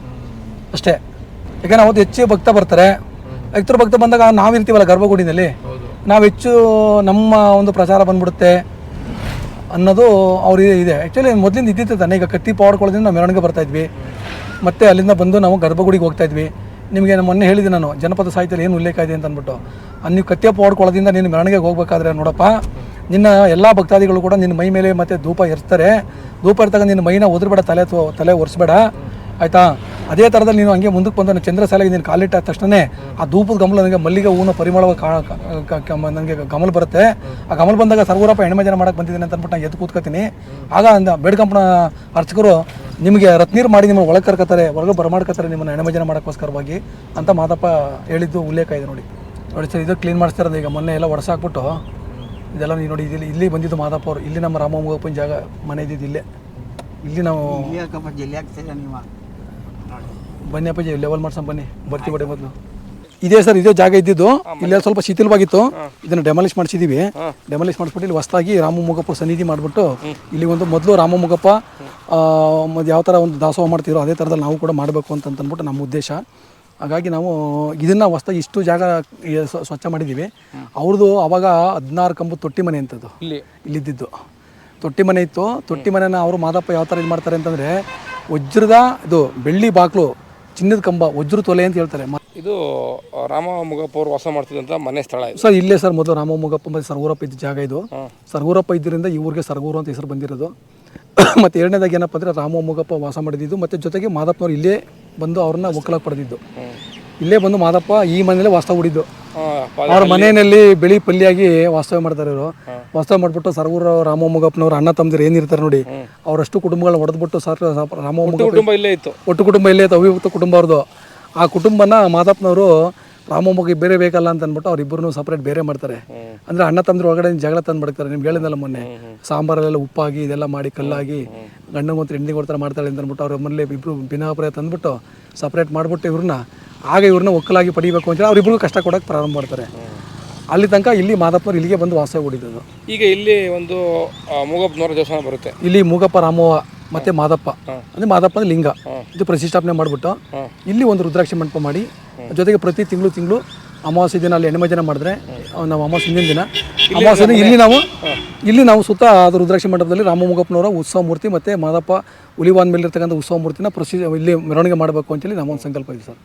ಅಷ್ಟೇ. ಯಾಕಂದರೆ ಅವತ್ತು ಹೆಚ್ಚು ಭಕ್ತ ಬರ್ತಾರೆ. ಹೆಚ್ಚು ಭಕ್ತ ಬಂದಾಗ ನಾವಿರ್ತೀವಲ್ಲ ಗರ್ಭಗುಡಿನಲ್ಲಿ, ನಾವು ಹೆಚ್ಚು ನಮ್ಮ ಒಂದು ಪ್ರಚಾರ ಬಂದ್ಬಿಡುತ್ತೆ ಅನ್ನೋದು ಅವ್ರಿಗೆ ಇದೆ. ಆ್ಯಕ್ಚುಲಿ ಮೊದಲಿಂದ ಇದ್ದಿತ್ತು ತಾನೆ. ಈಗ ಕತ್ತಿ ಪಾಡ್ಕೊಳ್ಳೋದ್ರಿಂದ ನಾವು ಮೆರವಣಿಗೆ ಬರ್ತಾಯಿದ್ವಿ, ಮತ್ತು ಅಲ್ಲಿಂದ ಬಂದು ನಾವು ಗರ್ಭಗುಡಿಗೆ ಹೋಗ್ತಾಯಿದ್ವಿ. ನಿಮಗೆ ಮೊನ್ನೆ ಹೇಳಿದೆ ನಾನು, ಜನಪದ ಸಾಹಿತ್ಯದಲ್ಲಿ ಏನು ಉಲ್ಲೇಖ ಇದೆ ಅಂತ ಅಂದ್ಬಿಟ್ಟು. ನೀವು ಕತ್ತಿಯ ಪಾಡ್ಕೊಳ್ಳೋದ್ರಿಂದ ನೀನು ಮೆರವಣಿಗೆಗೆ ಹೋಗ್ಬೇಕಾದ್ರೆ ನೋಡಪ್ಪ, ನಿನ್ನ ಎಲ್ಲ ಭಕ್ತಾದಿಗಳು ಕೂಡ ನಿನ್ನ ಮೈ ಮೇಲೆ ಮತ್ತು ಧೂಪ ಎರ್ಸ್ತಾರೆ. ಧೂಪ ಇರ್ತಾಗ ನಿನ್ನ ಮೈನ ಒದರ್ಬೇಡ, ತಲೆ ಒರೆಸ್ಬೇಡ, ಆಯಿತಾ? ಅದೇ ಥರದಲ್ಲಿ ನೀನು ಹಂಗೆ ಮುಂದಕ್ಕೆ ಬಂದ ಚಂದ್ರಶಾಲೆಗೆ ನೀನು ಕಾಲಿಟ್ಟ ತಕ್ಷಣ ಆ ಧೂಪದ ಗಮಲ ನನಗೆ ಮಲ್ಲಿಗೆ ಹೂವಿನ ಪರಿಮಳವಾಗಿ ನನಗೆ ಗಮಲ ಬರುತ್ತೆ. ಆ ಗಮಲ ಬಂದಾಗ ಸರ್ವರಪ್ಪ ಹೆಣ್ಮಜನ ಮಾಡಕ್ಕೆ ಬಂದಿದ್ದೀನಿ ಅಂತ ಅಂದ್ಬಿಟ್ಟು ನಾನು ಎದ್ದು ಕೂತ್ಕೋತೀನಿ. ಆಗ ಬೇಡ್ಕಂಪನ ಅರ್ಚಕರು ನಿಮಗೆ ರತ್ನೀರು ಮಾಡಿ ನಿಮ್ಮನ್ನು ಒಳಗೆ ಕರ್ಕೋತಾರೆ, ಒಳಗೆ ಬರಮಾಡ್ಕೋತಾರೆ ನಿಮ್ಮನ್ನು ಹೆಣ್ಮಜನ ಮಾಡೋಕ್ಕೋಸ್ಕರವಾಗಿ ಅಂತ ಮಾದಪ್ಪ ಹೇಳಿದ್ದು ಉಲ್ಲೇಖ ಇದೆ ನೋಡಿ. ನೋಡಿ ಸರ್, ಇದು ಕ್ಲೀನ್ ಮಾಡಿಸ್ತಾರದು. ಈಗ ಮೊನ್ನೆ ಎಲ್ಲ ಒಡಸಾಕ್ಬಿಟ್ಟು ಇದೆಲ್ಲ ನೀವು ನೋಡಿ, ಇಲ್ಲಿ ಬಂದಿದ್ದು ಮಾದಪ್ಪ ಅವರು. ಇಲ್ಲಿ ನಮ್ಮ ರಾಮಮೂಗಪ್ಪನ ಜಾಗ ಮನೆ ಇದ್ದಿದ್ದು ಇಲ್ಲೇ. ಇಲ್ಲಿ ನಾವು ಬನ್ನಿ ಅಪ್ಪಾಜಿ ಲೆವೆಲ್ ಮಾಡ್ಸೋಣ, ಬನ್ನಿ ಬರ್ತೀವಿ ಬಡಿ ಮೊದಲು. ಇದೇ ಸರ್, ಇದೇ ಜಾಗ ಇದ್ದಿದ್ದು. ಇಲ್ಲೆಲ್ಲ ಸ್ವಲ್ಪ ಶಿಥಿಲವಾಗಿತ್ತು, ಇದನ್ನು ಡೆಮಾಲಿಷ್ ಮಾಡಿಸಿದ್ದೀವಿ. ಡೆಮಾಲಿಷ್ ಮಾಡಿಸ್ಬಿಟ್ಟು ಇಲ್ಲಿ ಹೊಸದಾಗಿ ರಾಮಮೂಗಪ್ಪ ಸನ್ನಿಧಿ ಮಾಡಿಬಿಟ್ಟು ಇಲ್ಲಿ ಒಂದು ಮೊದಲು ರಾಮಮೂಗಪ್ಪ ಯಾವ ಥರ ಒಂದು ದಾಸೋಹ ಮಾಡ್ತಿರೋ ಅದೇ ಥರದಲ್ಲಿ ನಾವು ಕೂಡ ಮಾಡಬೇಕು ಅಂತಂದ್ಬಿಟ್ಟು ನಮ್ಮ ಉದ್ದೇಶ. ಹಾಗಾಗಿ ನಾವು ಇದನ್ನು ಹೊಸದಾಗಿ ಇಷ್ಟು ಜಾಗ ಸ್ವಚ್ಛ ಮಾಡಿದ್ದೀವಿ. ಅವ್ರದ್ದು ಆವಾಗ 16 ಕಂಬದ ತೊಟ್ಟಿ ಮನೆ ಅಂತದ್ದು ಇಲ್ಲಿದ್ದಿದ್ದು ತೊಟ್ಟಿ ಮನೆ ಇತ್ತು. ತೊಟ್ಟಿ ಮನೆನ ಅವರು ಮಾದಪ್ಪ ಯಾವ ಥರ ಇದು ಮಾಡ್ತಾರೆ ಅಂತಂದರೆ ವಜ್ರದ ಇದು ಬೆಳ್ಳಿ ಬಾಕ್ಲು, ಚಿನ್ನದ ಕಂಬ, ವಜ್ರ ತೊಲೆ ಅಂತ ಹೇಳ್ತಾರೆ. ಇದು ರಾಮಮೂಗಪ್ಪ ಅವರು ವಾಸ ಮಾಡ್ತಿದ್ದಂಥ ಮನೆ ಸ್ಥಳ ಇದು ಸರ್. ಇಲ್ಲೇ ಸರ್ ಮೊದಲು ರಾಮಮೂಗಪ್ಪ ಮತ್ತು ಸರ್ಗೂರಪ್ಪ ಇದ್ದ ಜಾಗ ಇದು. ಸರ್ಗೂರಪ್ಪ ಇದ್ದರಿಂದ ಈ ಊರಿಗೆ ಸರ್ಗೂರು ಅಂತ ಹೆಸರು ಬಂದಿರೋದು. ಮತ್ತು ಎರಡನೇದಾಗಿ ಏನಪ್ಪ ಅಂದರೆ ರಾಮಮೂಗಪ್ಪ ವಾಸ ಮಾಡಿದ್ದು, ಮತ್ತು ಜೊತೆಗೆ ಮಾದಪ್ಪನವ್ರು ಇಲ್ಲೇ ಬಂದು ಅವ್ರನ್ನ ಒಕ್ಕಲಾಗಿ ಪಡೆದಿದ್ದು. ಇಲ್ಲೇ ಬಂದು ಮಾದಪ್ಪ ಈ ಮನೇಲೆ ವಾಸ್ತವ ಹೂಡಿದ್ದು. ಅವ್ರ ಮನೆಯಲ್ಲಿ ಬೆಳಿ ಪಲ್ಯಾಗಿ ವಾಸ್ತವ್ಯ ಮಾಡ್ತಾರೆ ಇವರು. ವಾಸ್ತವ್ಯ ಮಾಡಿಬಿಟ್ಟು ಸರ್ಗೂರು ರಾಮಮೂಗಪ್ಪನವ್ರ ಅಣ್ಣ ತಮ್ಮದಿರು ಏನಿರ್ತಾರೆ ನೋಡಿ, ಅವರಷ್ಟು ಕುಟುಂಬಗಳನ್ನ ಹೊಡೆದ್ಬಿಟ್ಟು ರಾಮಮೂಗಪ್ಪ ಇಲ್ಲೇ ಇತ್ತು, ಒಟ್ಟು ಕುಟುಂಬ ಇಲ್ಲೇ ಇತ್ತು, ಅವಿಭಕ್ತ ಕುಟುಂಬ ಅವ್ರದ್ದು. ಆ ಕುಟುಂಬನ ಮಾದಪ್ಪನವರು ರಾಮಮೂಗ ಬೇರೆ ಬೇಕಲ್ಲ ಅಂತ ಅಂದ್ಬಿಟ್ಟು ಅವ್ರಿಬ್ಬರು ಸಪ್ರೇಟ್ ಬೇರೆ ಮಾಡ್ತಾರೆ. ಅಂದರೆ ಅಣ್ಣ ತಮ್ಮದ್ರ ಒಳಗಡೆ ಜಗಳ ತಂದು ಬಿಡ್ತಾರೆ. ನಿಮ್ಗೆ ಹೇಳಿದ್ನಲ್ಲ ಮೊನ್ನೆ, ಸಾಂಬಾರಲ್ಲೆಲ್ಲ ಉಪ್ಪಾಗಿ ಇದೆಲ್ಲ ಮಾಡಿ ಕಲ್ಲಾಗಿ ಗಂಡಂಗೊಂತ್ರ ಹೆಂಡಿ ಕೊಡ್ತಾರೆ ಮಾಡ್ತಾಳೆ ಅಂತ ಅಂದ್ಬಿಟ್ಟು ಅವ್ರ ಮನೇಲಿ ಇಬ್ಬರು ಭಿನ್ನಾಭಿಪ್ರಾಯ ತಂದುಬಿಟ್ಟು ಸಪ್ರೇಟ್ ಮಾಡಿಬಿಟ್ಟು ಇವ್ರನ್ನ ಒಕ್ಕಲಾಗಿ ಪಡಿಬೇಕು ಅಂತೇಳಿ ಅವ್ರಿಬ್ರಿಗೂ ಕಷ್ಟ ಕೊಡೋಕೆ ಪ್ರಾರಂಭ ಮಾಡ್ತಾರೆ. ಅಲ್ಲಿ ತನಕ ಇಲ್ಲಿ ಮಾದಪ್ಪನವ್ರು ಇಲ್ಲಿಗೆ ಬಂದು ವಾಸ ಹೂಡಿದ್ದು. ಈಗ ಇಲ್ಲಿ ಒಂದು ಮೂಗಪ್ಪನವರ ದೇವಸ್ಥಾನ ಬರುತ್ತೆ. ಇಲ್ಲಿ ಮೂಗಪ್ಪ ರಾಮವ್ವ ಮತ್ತು ಮಾದಪ್ಪ ಅಂದರೆ ಮಾದಪ್ಪನ ಲಿಂಗ ಇದು ಪ್ರತಿಷ್ಠಾಪನೆ ಮಾಡಿಬಿಟ್ಟು ಇಲ್ಲಿ ಒಂದು ರುದ್ರಾಕ್ಷಿ ಮಂಟಪ ಮಾಡಿ, ಜೊತೆಗೆ ಪ್ರತಿ ತಿಂಗಳು ಅಮಾವಾಸ್ಯೆ ದಿನ ಅಲ್ಲಿ ಹೆಣ್ಮಜನ ಮಾಡಿದ್ರೆ ನಾವು ಅಮಾವಾಸ್ಯೆ ಹಿಂದಿನ ದಿನ ಅಮಾವಾಸ್ಯೆ ಇಲ್ಲಿ ನಾವು ಸುತ್ತ ಅದು ರುದ್ರಾಕ್ಷಿ ಮಂಟಪದಲ್ಲಿ ರಾಮಮೂಗಪ್ಪನವರ ಉತ್ಸವ ಮೂರ್ತಿ ಮತ್ತು ಮಾದಪ್ಪ ಹುಲಿವಾನ್ ಮೇಲೆ ಇರ್ತಕ್ಕಂಥ ಉತ್ಸವ ಮೂರ್ತಿನ ಇಲ್ಲಿ ಮೆರವಣಿಗೆ ಮಾಡಬೇಕು ಅಂತೇಳಿ ನಮ್ಮೊಂದು ಸಂಕಲ್ಪ ಇದೆ ಸರ್.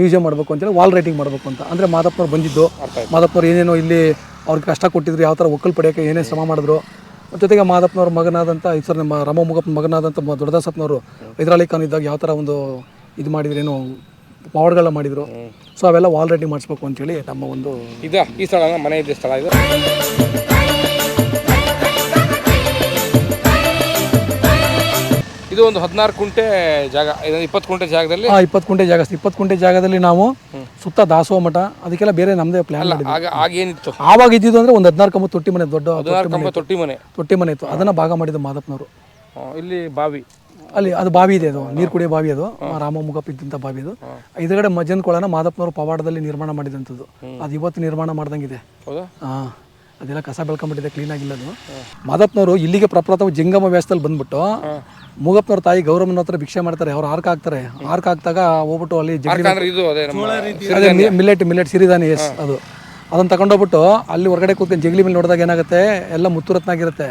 ಮ್ಯೂಸಿಯಂ ಮಾಡಬೇಕು ಅಂತೇಳಿ ವಾಲ್ ರೈಟಿಂಗ್ ಮಾಡಬೇಕು ಅಂತ. ಅಂದರೆ ಮಾದಪ್ಪನವ್ರು ಬಂದಿದ್ದು, ಮಾದಪ್ಪನವ್ರು ಏನೇನೋ ಇಲ್ಲಿ ಅವ್ರಿಗೆ ಕಷ್ಟ ಕೊಟ್ಟಿದ್ರು, ಯಾವ ಥರ ಒಕ್ಕಲು ಪಡೆಯೋಕ್ಕೆ ಏನೇ ಶ್ರಮ ಮಾಡಿದ್ರು. ಜೊತೆಗೆ ಮಾದಪ್ಪನವ್ರ ಮಗನಾದಂಥ ಸರ್ ನಮ್ಮ ರಾಮಮೂಗಪ್ಪನ ಮಗನಾದಂಥ ದೊಡ್ಡದಾಸಪ್ಪನವರು ಹೈದರಾಲಿ ಖಾನ್ ಇದ್ದಾಗ ಯಾವ ಥರ ಒಂದು ಇದು ಮಾಡಿದ್ರು, ಏನೋ ಪವಾಡಗಳನ್ನ ಮಾಡಿದರು. ಸೊ ಅವೆಲ್ಲ ವಾಲ್ ರೈಟಿಂಗ್ ಮಾಡಿಸ್ಬೇಕು ಅಂತೇಳಿ ನಮ್ಮ ಒಂದು ಈ ಸ್ಥಳ ಮನೆ ಇದೆ ಸ್ಥಳ ಇದು. ಇದು ಒಂದು 16 ಕುಂಟೆ ಜಾಗ, 20 ಕುಂಟೆ ಜಾಗದಲ್ಲಿ 20 ಕುಂಟೆ ಜಾಗ. 20 ಕುಂಟೆ ಜಾಗದಲ್ಲಿ ನಾವು ಸುತ್ತ ದಾಸೋಹ ಮಠ ಅದಕ್ಕೆಲ್ಲ ಬೇರೆ ನಮ್ಮದೇ ಪ್ಲಾನ್ ಮಾಡಿದ್ವಿ. ಆವಾಗ ಇದ್ದಿದ್ದು ಅಂದರೆ ಒಂದು 16 ಕಂಬ ತೊಟ್ಟಿ ಮನೆ, ದೊಡ್ಡ ತೊಟ್ಟಿ ಮನೆ ಇತ್ತು. ಅದನ್ನು ಭಾಗ ಮಾಡಿದ್ದು ಮಾದಪ್ಪನವರು. ಇಲ್ಲಿ ಬಾವಿ, ಅಲ್ಲಿ ಅದು ಬಾವಿ ಇದೆ, ಅದು ನೀರು ಕುಡಿಯೋ ಬಾವಿ, ಅದು ರಾಮಮೂಗಪ್ಪ ಇದ್ದಂಥ ಬಾವಿ. ಅದು ಇದರಗಡೆ ಮಜ್ಜನ ಕೊಳನ ಮಾದಪ್ಪನವರು ಪವಾಡದಲ್ಲಿ ನಿರ್ಮಾಣ ಮಾಡಿದಂಥದ್ದು. ಅದು ಇವತ್ತು ನಿರ್ಮಾಣ ಮಾಡ್ದಂಗಿದೆ. ಹಾಂ, ಅದೆಲ್ಲ ಕಸ ಬೆಳ್ಕೊಂಬಿಟ್ಟಿದೆ, ಕ್ಲೀನಾಗಿಲ್ಲ ಅದು. ಮಾದಪ್ಪನವರು ಇಲ್ಲಿಗೆ ಪ್ರಪ್ರಥಮ ಜಂಗಮ ವ್ಯಾಸದಲ್ಲಿ ಬಂದ್ಬಿಟ್ಟು ಮೂಗಪ್ಪನವ್ರ ತಾಯಿ ಗೌರಮ್ಮನ ಹತ್ರ ಭಿಕ್ಷೆ ಮಾಡ್ತಾರೆ. ಅವ್ರು ಆರ್ಕ ಹಾಕ್ತಾರೆ. ಆರ್ಕ ಹಾಕ್ದಾಗ ಹೋಗ್ಬಿಟ್ಟು ಅಲ್ಲಿ ಮಿಲೆಟ್ ಸಿರಿಧಾನಿ, ಎಸ್ ಅದು ಅದನ್ನು ತಗೊಂಡೋಗ್ಬಿಟ್ಟು ಅಲ್ಲಿ ಹೊರಗಡೆ ಕೂತ್ಕೊಂಡು ಜಗಲಿ ಮೇಲೆ ನೋಡಿದಾಗ ಏನಾಗುತ್ತೆ, ಎಲ್ಲ ಮುತ್ತುರತ್ನಾಗಿರುತ್ತೆ.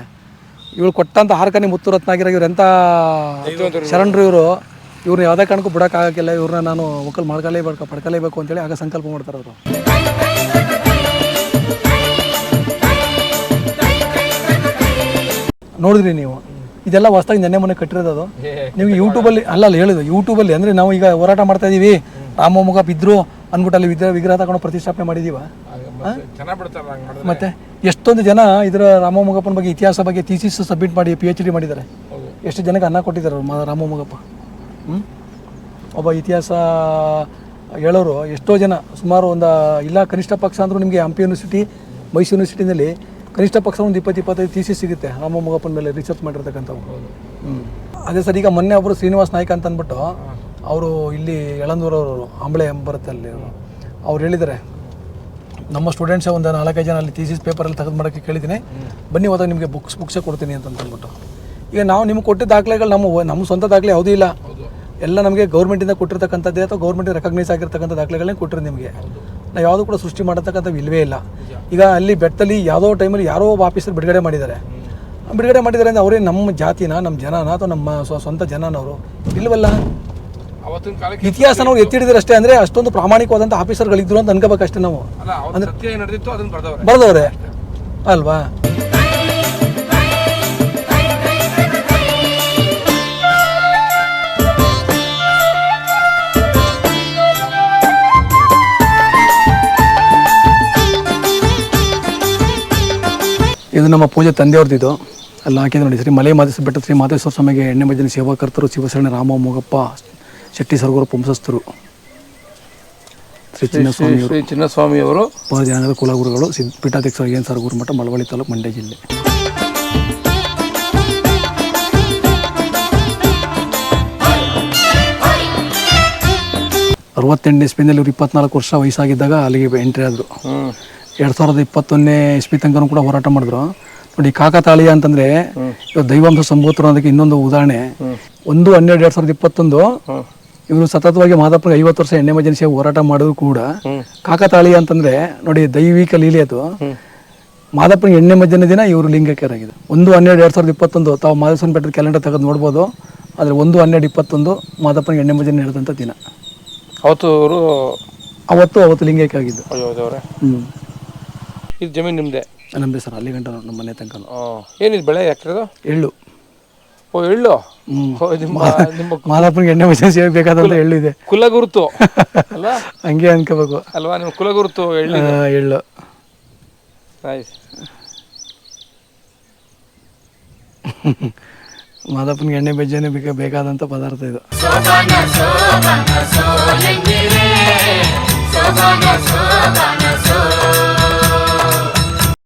ಇವಳು ಕೊಟ್ಟಂಥ ಆರ್ಕನೇ ಮುತ್ತುರತ್ನಾಗಿರೋ ಇವ್ರು ಎಂಥ ಶರಣರು ಇವ್ರನ್ನ ಯಾವುದೇ ಕಾರಣಕ್ಕೂ ಬಿಡೋಕ್ಕಾಗಕ್ಕಿಲ್ಲ, ಇವ್ರನ್ನ ನಾನು ಒಕ್ಕಲು ಪಡ್ಕಲೇಬೇಕು ಅಂತೇಳಿ ಆಗ ಸಂಕಲ್ಪ ಮಾಡ್ತಾರೆ ಅವರು. ನೋಡಿದ್ರಿ ನೀವು, ಇದೆಲ್ಲ ಹೊಸದಾಗಿ ನೆನ್ನೆ ಮೊನ್ನೆ ಕಟ್ಟಿರೋದು. ಅದು ನಿಮಗೆ ಯೂಟ್ಯೂಬಲ್ಲಿ ಹೇಳಿದ್ದು, ಯೂಟ್ಯೂಬಲ್ಲಿ ಅಂದರೆ ನಾವು ಈಗ ಹೋರಾಟ ಮಾಡ್ತಾ ಇದ್ದೀವಿ, ರಾಮಮೂಗಪ್ಪ ಇದ್ರು ಅಂದ್ಬಿಟ್ಟು ಅಲ್ಲಿ ವಿಗ್ರಹ ತಗೊಂಡು ಪ್ರತಿಷ್ಠಾಪನೆ ಮಾಡಿದೀವ. ಮತ್ತೆ ಎಷ್ಟೊಂದು ಜನ ಇದರ ರಾಮಮೂಗಪ್ಪನ ಬಗ್ಗೆ ಇತಿಹಾಸ ಬಗ್ಗೆ ಥೀಸಿಸ್ ಸಬ್ಮಿಟ್ ಮಾಡಿ PhD ಮಾಡಿದ್ದಾರೆ. ಎಷ್ಟು ಜನಕ್ಕೆ ಅನ್ನ ಕೊಟ್ಟಿದ್ದಾರೆ ರಾಮಮೂಗಪ್ಪ. ಒಬ್ಬ ಇತಿಹಾಸ ಹೇಳೋರು ಎಷ್ಟೋ ಜನ, ಸುಮಾರು ಒಂದು ಇಲ್ಲ ಕನಿಷ್ಠ ಪಕ್ಷ ಅಂದರೂ ನಿಮಗೆ ಹಂಪಿ ಯೂನಿವರ್ಸಿಟಿ, ಮೈಸೂರು ಯೂನಿವರ್ಸಿಟಿನಲ್ಲಿ ಕನಿಷ್ಠ ಪಕ್ಷ ಒಂದು 20-25 ಥೀಸಿಸ್ ಸಿಗುತ್ತೆ ರಾಮಮೂಗಪ್ಪನ ಮೇಲೆ ರಿಸರ್ಚ್ ಮಾಡಿರ್ತಕ್ಕಂಥವು. ಅದೇ ಸರ್, ಈಗ ಮೊನ್ನೆ ಒಬ್ಬರು ಶ್ರೀನಿವಾಸ್ ನಾಯ್ಕ ಅಂತ ಅಂದ್ಬಿಟ್ಟು ಅವರು ಇಲ್ಲಿ ಯಳಂದೂರವರು ಅಂಬಳೆ ಬರುತ್ತೆ ಅಲ್ಲಿ, ಅವ್ರು ಹೇಳಿದ್ದಾರೆ ನಮ್ಮ ಸ್ಟೂಡೆಂಟ್ಸೇ ಒಂದು 4-5 ಜನ ಅಲ್ಲಿ ಥೀಸಿಸ್ ಪೇಪರಲ್ಲಿ ತೆಗೆದು ಮಾಡೋಕ್ಕೆ ಕೇಳಿದ್ದೀನಿ, ಬನ್ನಿ ಹೋದಾಗ ನಿಮಗೆ ಬುಕ್ಸೇ ಕೊಡ್ತೀನಿ ಅಂತಂದ್ಬಿಟ್ಟು. ಈಗ ನಾವು ನಿಮ್ಗೆ ಕೊಟ್ಟಿದ್ದ ದಾಖಲೆಗಳು ನಮ್ಮ ಸ್ವಂತ ದಾಖಲೆ ಯಾವುದೂ ಇಲ್ಲ, ಎಲ್ಲ ನಮಗೆ ಗೌರ್ಮೆಂಟಿಂದ ಕೊಟ್ಟಿರ್ತಕ್ಕಂಥದ್ದೇ ಅಥವಾ ಗೌರ್ಮೆಂಟ್ ರೆಕಗ್ನೈಸ್ ಆಗಿರ್ತಕ್ಕಂಥ ದಾಖಲೆಗಳನ್ನೇ ಕೊಟ್ಟಿರೋದು ನಿಮಗೆ. ನಾವು ಯಾವುದೂ ಕೂಡ ಸೃಷ್ಟಿ ಮಾಡತಕ್ಕಂಥವು ಇಲ್ಲವೇ ಇಲ್ಲ. ಈಗ ಅಲ್ಲಿ ಬೆಟ್ಟದಲ್ಲಿ ಯಾವುದೋ ಟೈಮಲ್ಲಿ ಯಾರೋ ಒಬ್ಬ ಆಫೀಸರ್ ಬಿಡುಗಡೆ ಮಾಡಿದ್ದಾರೆ ಅಂದರೆ ಅವರೇ ನಮ್ಮ ಜಾತಿನ, ನಮ್ಮ ಜನನ ಅಥವಾ ನಮ್ಮ ಸ್ವಂತ ಜನನವರು ಇಲ್ವಲ್ಲ. ಇತಿಹಾಸನವ್ರು ಎತ್ತಿಡಿದ್ರೆ ಅಷ್ಟೇ, ಅಂದರೆ ಅಷ್ಟೊಂದು ಪ್ರಾಮಾಣಿಕವಾದಂಥ ಆಫೀಸರ್ಗಳಿದ್ರು ಅಂತ ಅನ್ಕೋಬೇಕಷ್ಟೇ ನಾವು. ಬರೆದವ್ರೆ ಅಲ್ವಾ. ಇದು ನಮ್ಮ ಪೂಜೆ ತಂದೆಯವ್ರದ್ದು. ಅಲ್ಲಿ ಹಾಕಿದ್ರೆ ನೋಡಿ ಶ್ರೀ ಮಲೆ ಮಾದೇಶ್ವರ ಬೆಟ್ಟ ಶ್ರೀ ಮಾದೇಶ್ವರ ಸ್ವಾಮಿಗೆ ಎಣ್ಣೆ ಮಜ್ಜನ ಸೇವಾಕರ್ತರು ಶಿವಶರಣ ರಾಮ ಮೊಗಪ್ಪ ಶೆಟ್ಟಿ ಸರಗೂರು ಪಂಸಸ್ಥರು ಶ್ರೀ ಚಿನ್ನಸ್ವಾಮಿಯವರು ಶ್ರೀ ಚಿನ್ನಸ್ವಾಮಿಯವರು ಜನಾಂಗದ ಕುಲಗುರುಗಳು ಪೀಠಾಧ್ಯಕ್ಷರು ಏನು ಸರಗೂರು ಮಠ ಮಳವಳ್ಳಿ ತಾಲೂಕು ಮಂಡ್ಯ ಜಿಲ್ಲೆ. ಅರವತ್ತೆಂಟನೇ ಇಸ್ವಿನಲ್ಲಿ ಇವರು 24 ವರ್ಷ ವಯಸ್ಸಾಗಿದ್ದಾಗ ಅಲ್ಲಿಗೆ ಎಂಟ್ರಿ ಆದರು. 2021ನೇ ಇಸ್ವಿ ತನಕ ಕೂಡ ಹೋರಾಟ ಮಾಡಿದ್ರು. ನೋಡಿ ಕಾಕತಾಳೀಯ ಅಂತಂದ್ರೆ ಇವಾಗ ದೈವಾಂಶ ಸಂಭೂತರು ಅನ್ನೋದಕ್ಕೆ ಇನ್ನೊಂದು ಉದಾಹರಣೆ. 1/12/2021 ಇವರು ಸತತವಾಗಿ ಮಾದಪ್ಪನಿಗೆ 50 ವರ್ಷ ಎಣ್ಣೆ ಮಜ್ಜನ ಸೇವೆ ಹೋರಾಟ ಮಾಡಿದ್ರು ಕೂಡ ಕಾಕತಾಳೀಯ ಅಂತಂದ್ರೆ ನೋಡಿ ದೈವಿಕ ಲೀಲೆ ಅದು. ಮಾದಪ್ಪನಿಗೆ ಎಣ್ಣೆ ಮಜ್ಜನ ದಿನ ಇವರು ಲಿಂಗೈಕ್ಯರಾಗಿದೆ. 1/12/2021 ತಾವು ಮಾದೇಶ್ವರ ಬೆಟ್ಟದ ಕ್ಯಾಲೆಂಡರ್ ತೆಗೆದು ನೋಡ್ಬೋದು. ಆದರೆ 1/12/21 ಮಾದಪ್ಪನಿಗೆ ಎಣ್ಣೆ ಮಜ್ಜನ ನಡೆದಂಥ ದಿನ. ಅವತ್ತು ಲಿಂಗೈಕ್ಯ ಆಗಿದ್ದು. ಇದು ಜಮೀನು ನಿಮ್ಮದೇ? ನಮ್ಮದೇ ಸರ್, ಅಲ್ಲಿ ಗಂಟ ನಮ್ಮ ಮನೆ ತನಕ. ಏನಿದು ಬೆಳೆ ಯಾಕಿರೋದು? ಎಳ್ಳು. ಎಳ್ಳು ಮಾದಪ್ಪನಿಗೆ ಎಣ್ಣೆ ಮಜ್ಜನ ಸೇವೆ ಬೇಕಾದಂತ ಎಳ್ಳು ಇದೆ. ಕುಲಗುರುತು ಅಲ್ವಾ? ಹಂಗೆ ಅನ್ಕೋಬೇಕು ಅಲ್ವಾ? ನಿಮ್ಮ ಕುಲಗುರುತು ಎಳ್ಳು. ಎಳ್ಳು ಮಾದಪ್ಪನಿಗೆ ಎಣ್ಣೆ ಮಜ್ಜನೆ ಬೇಕಾದಂಥ ಪದಾರ್ಥ ಇದು.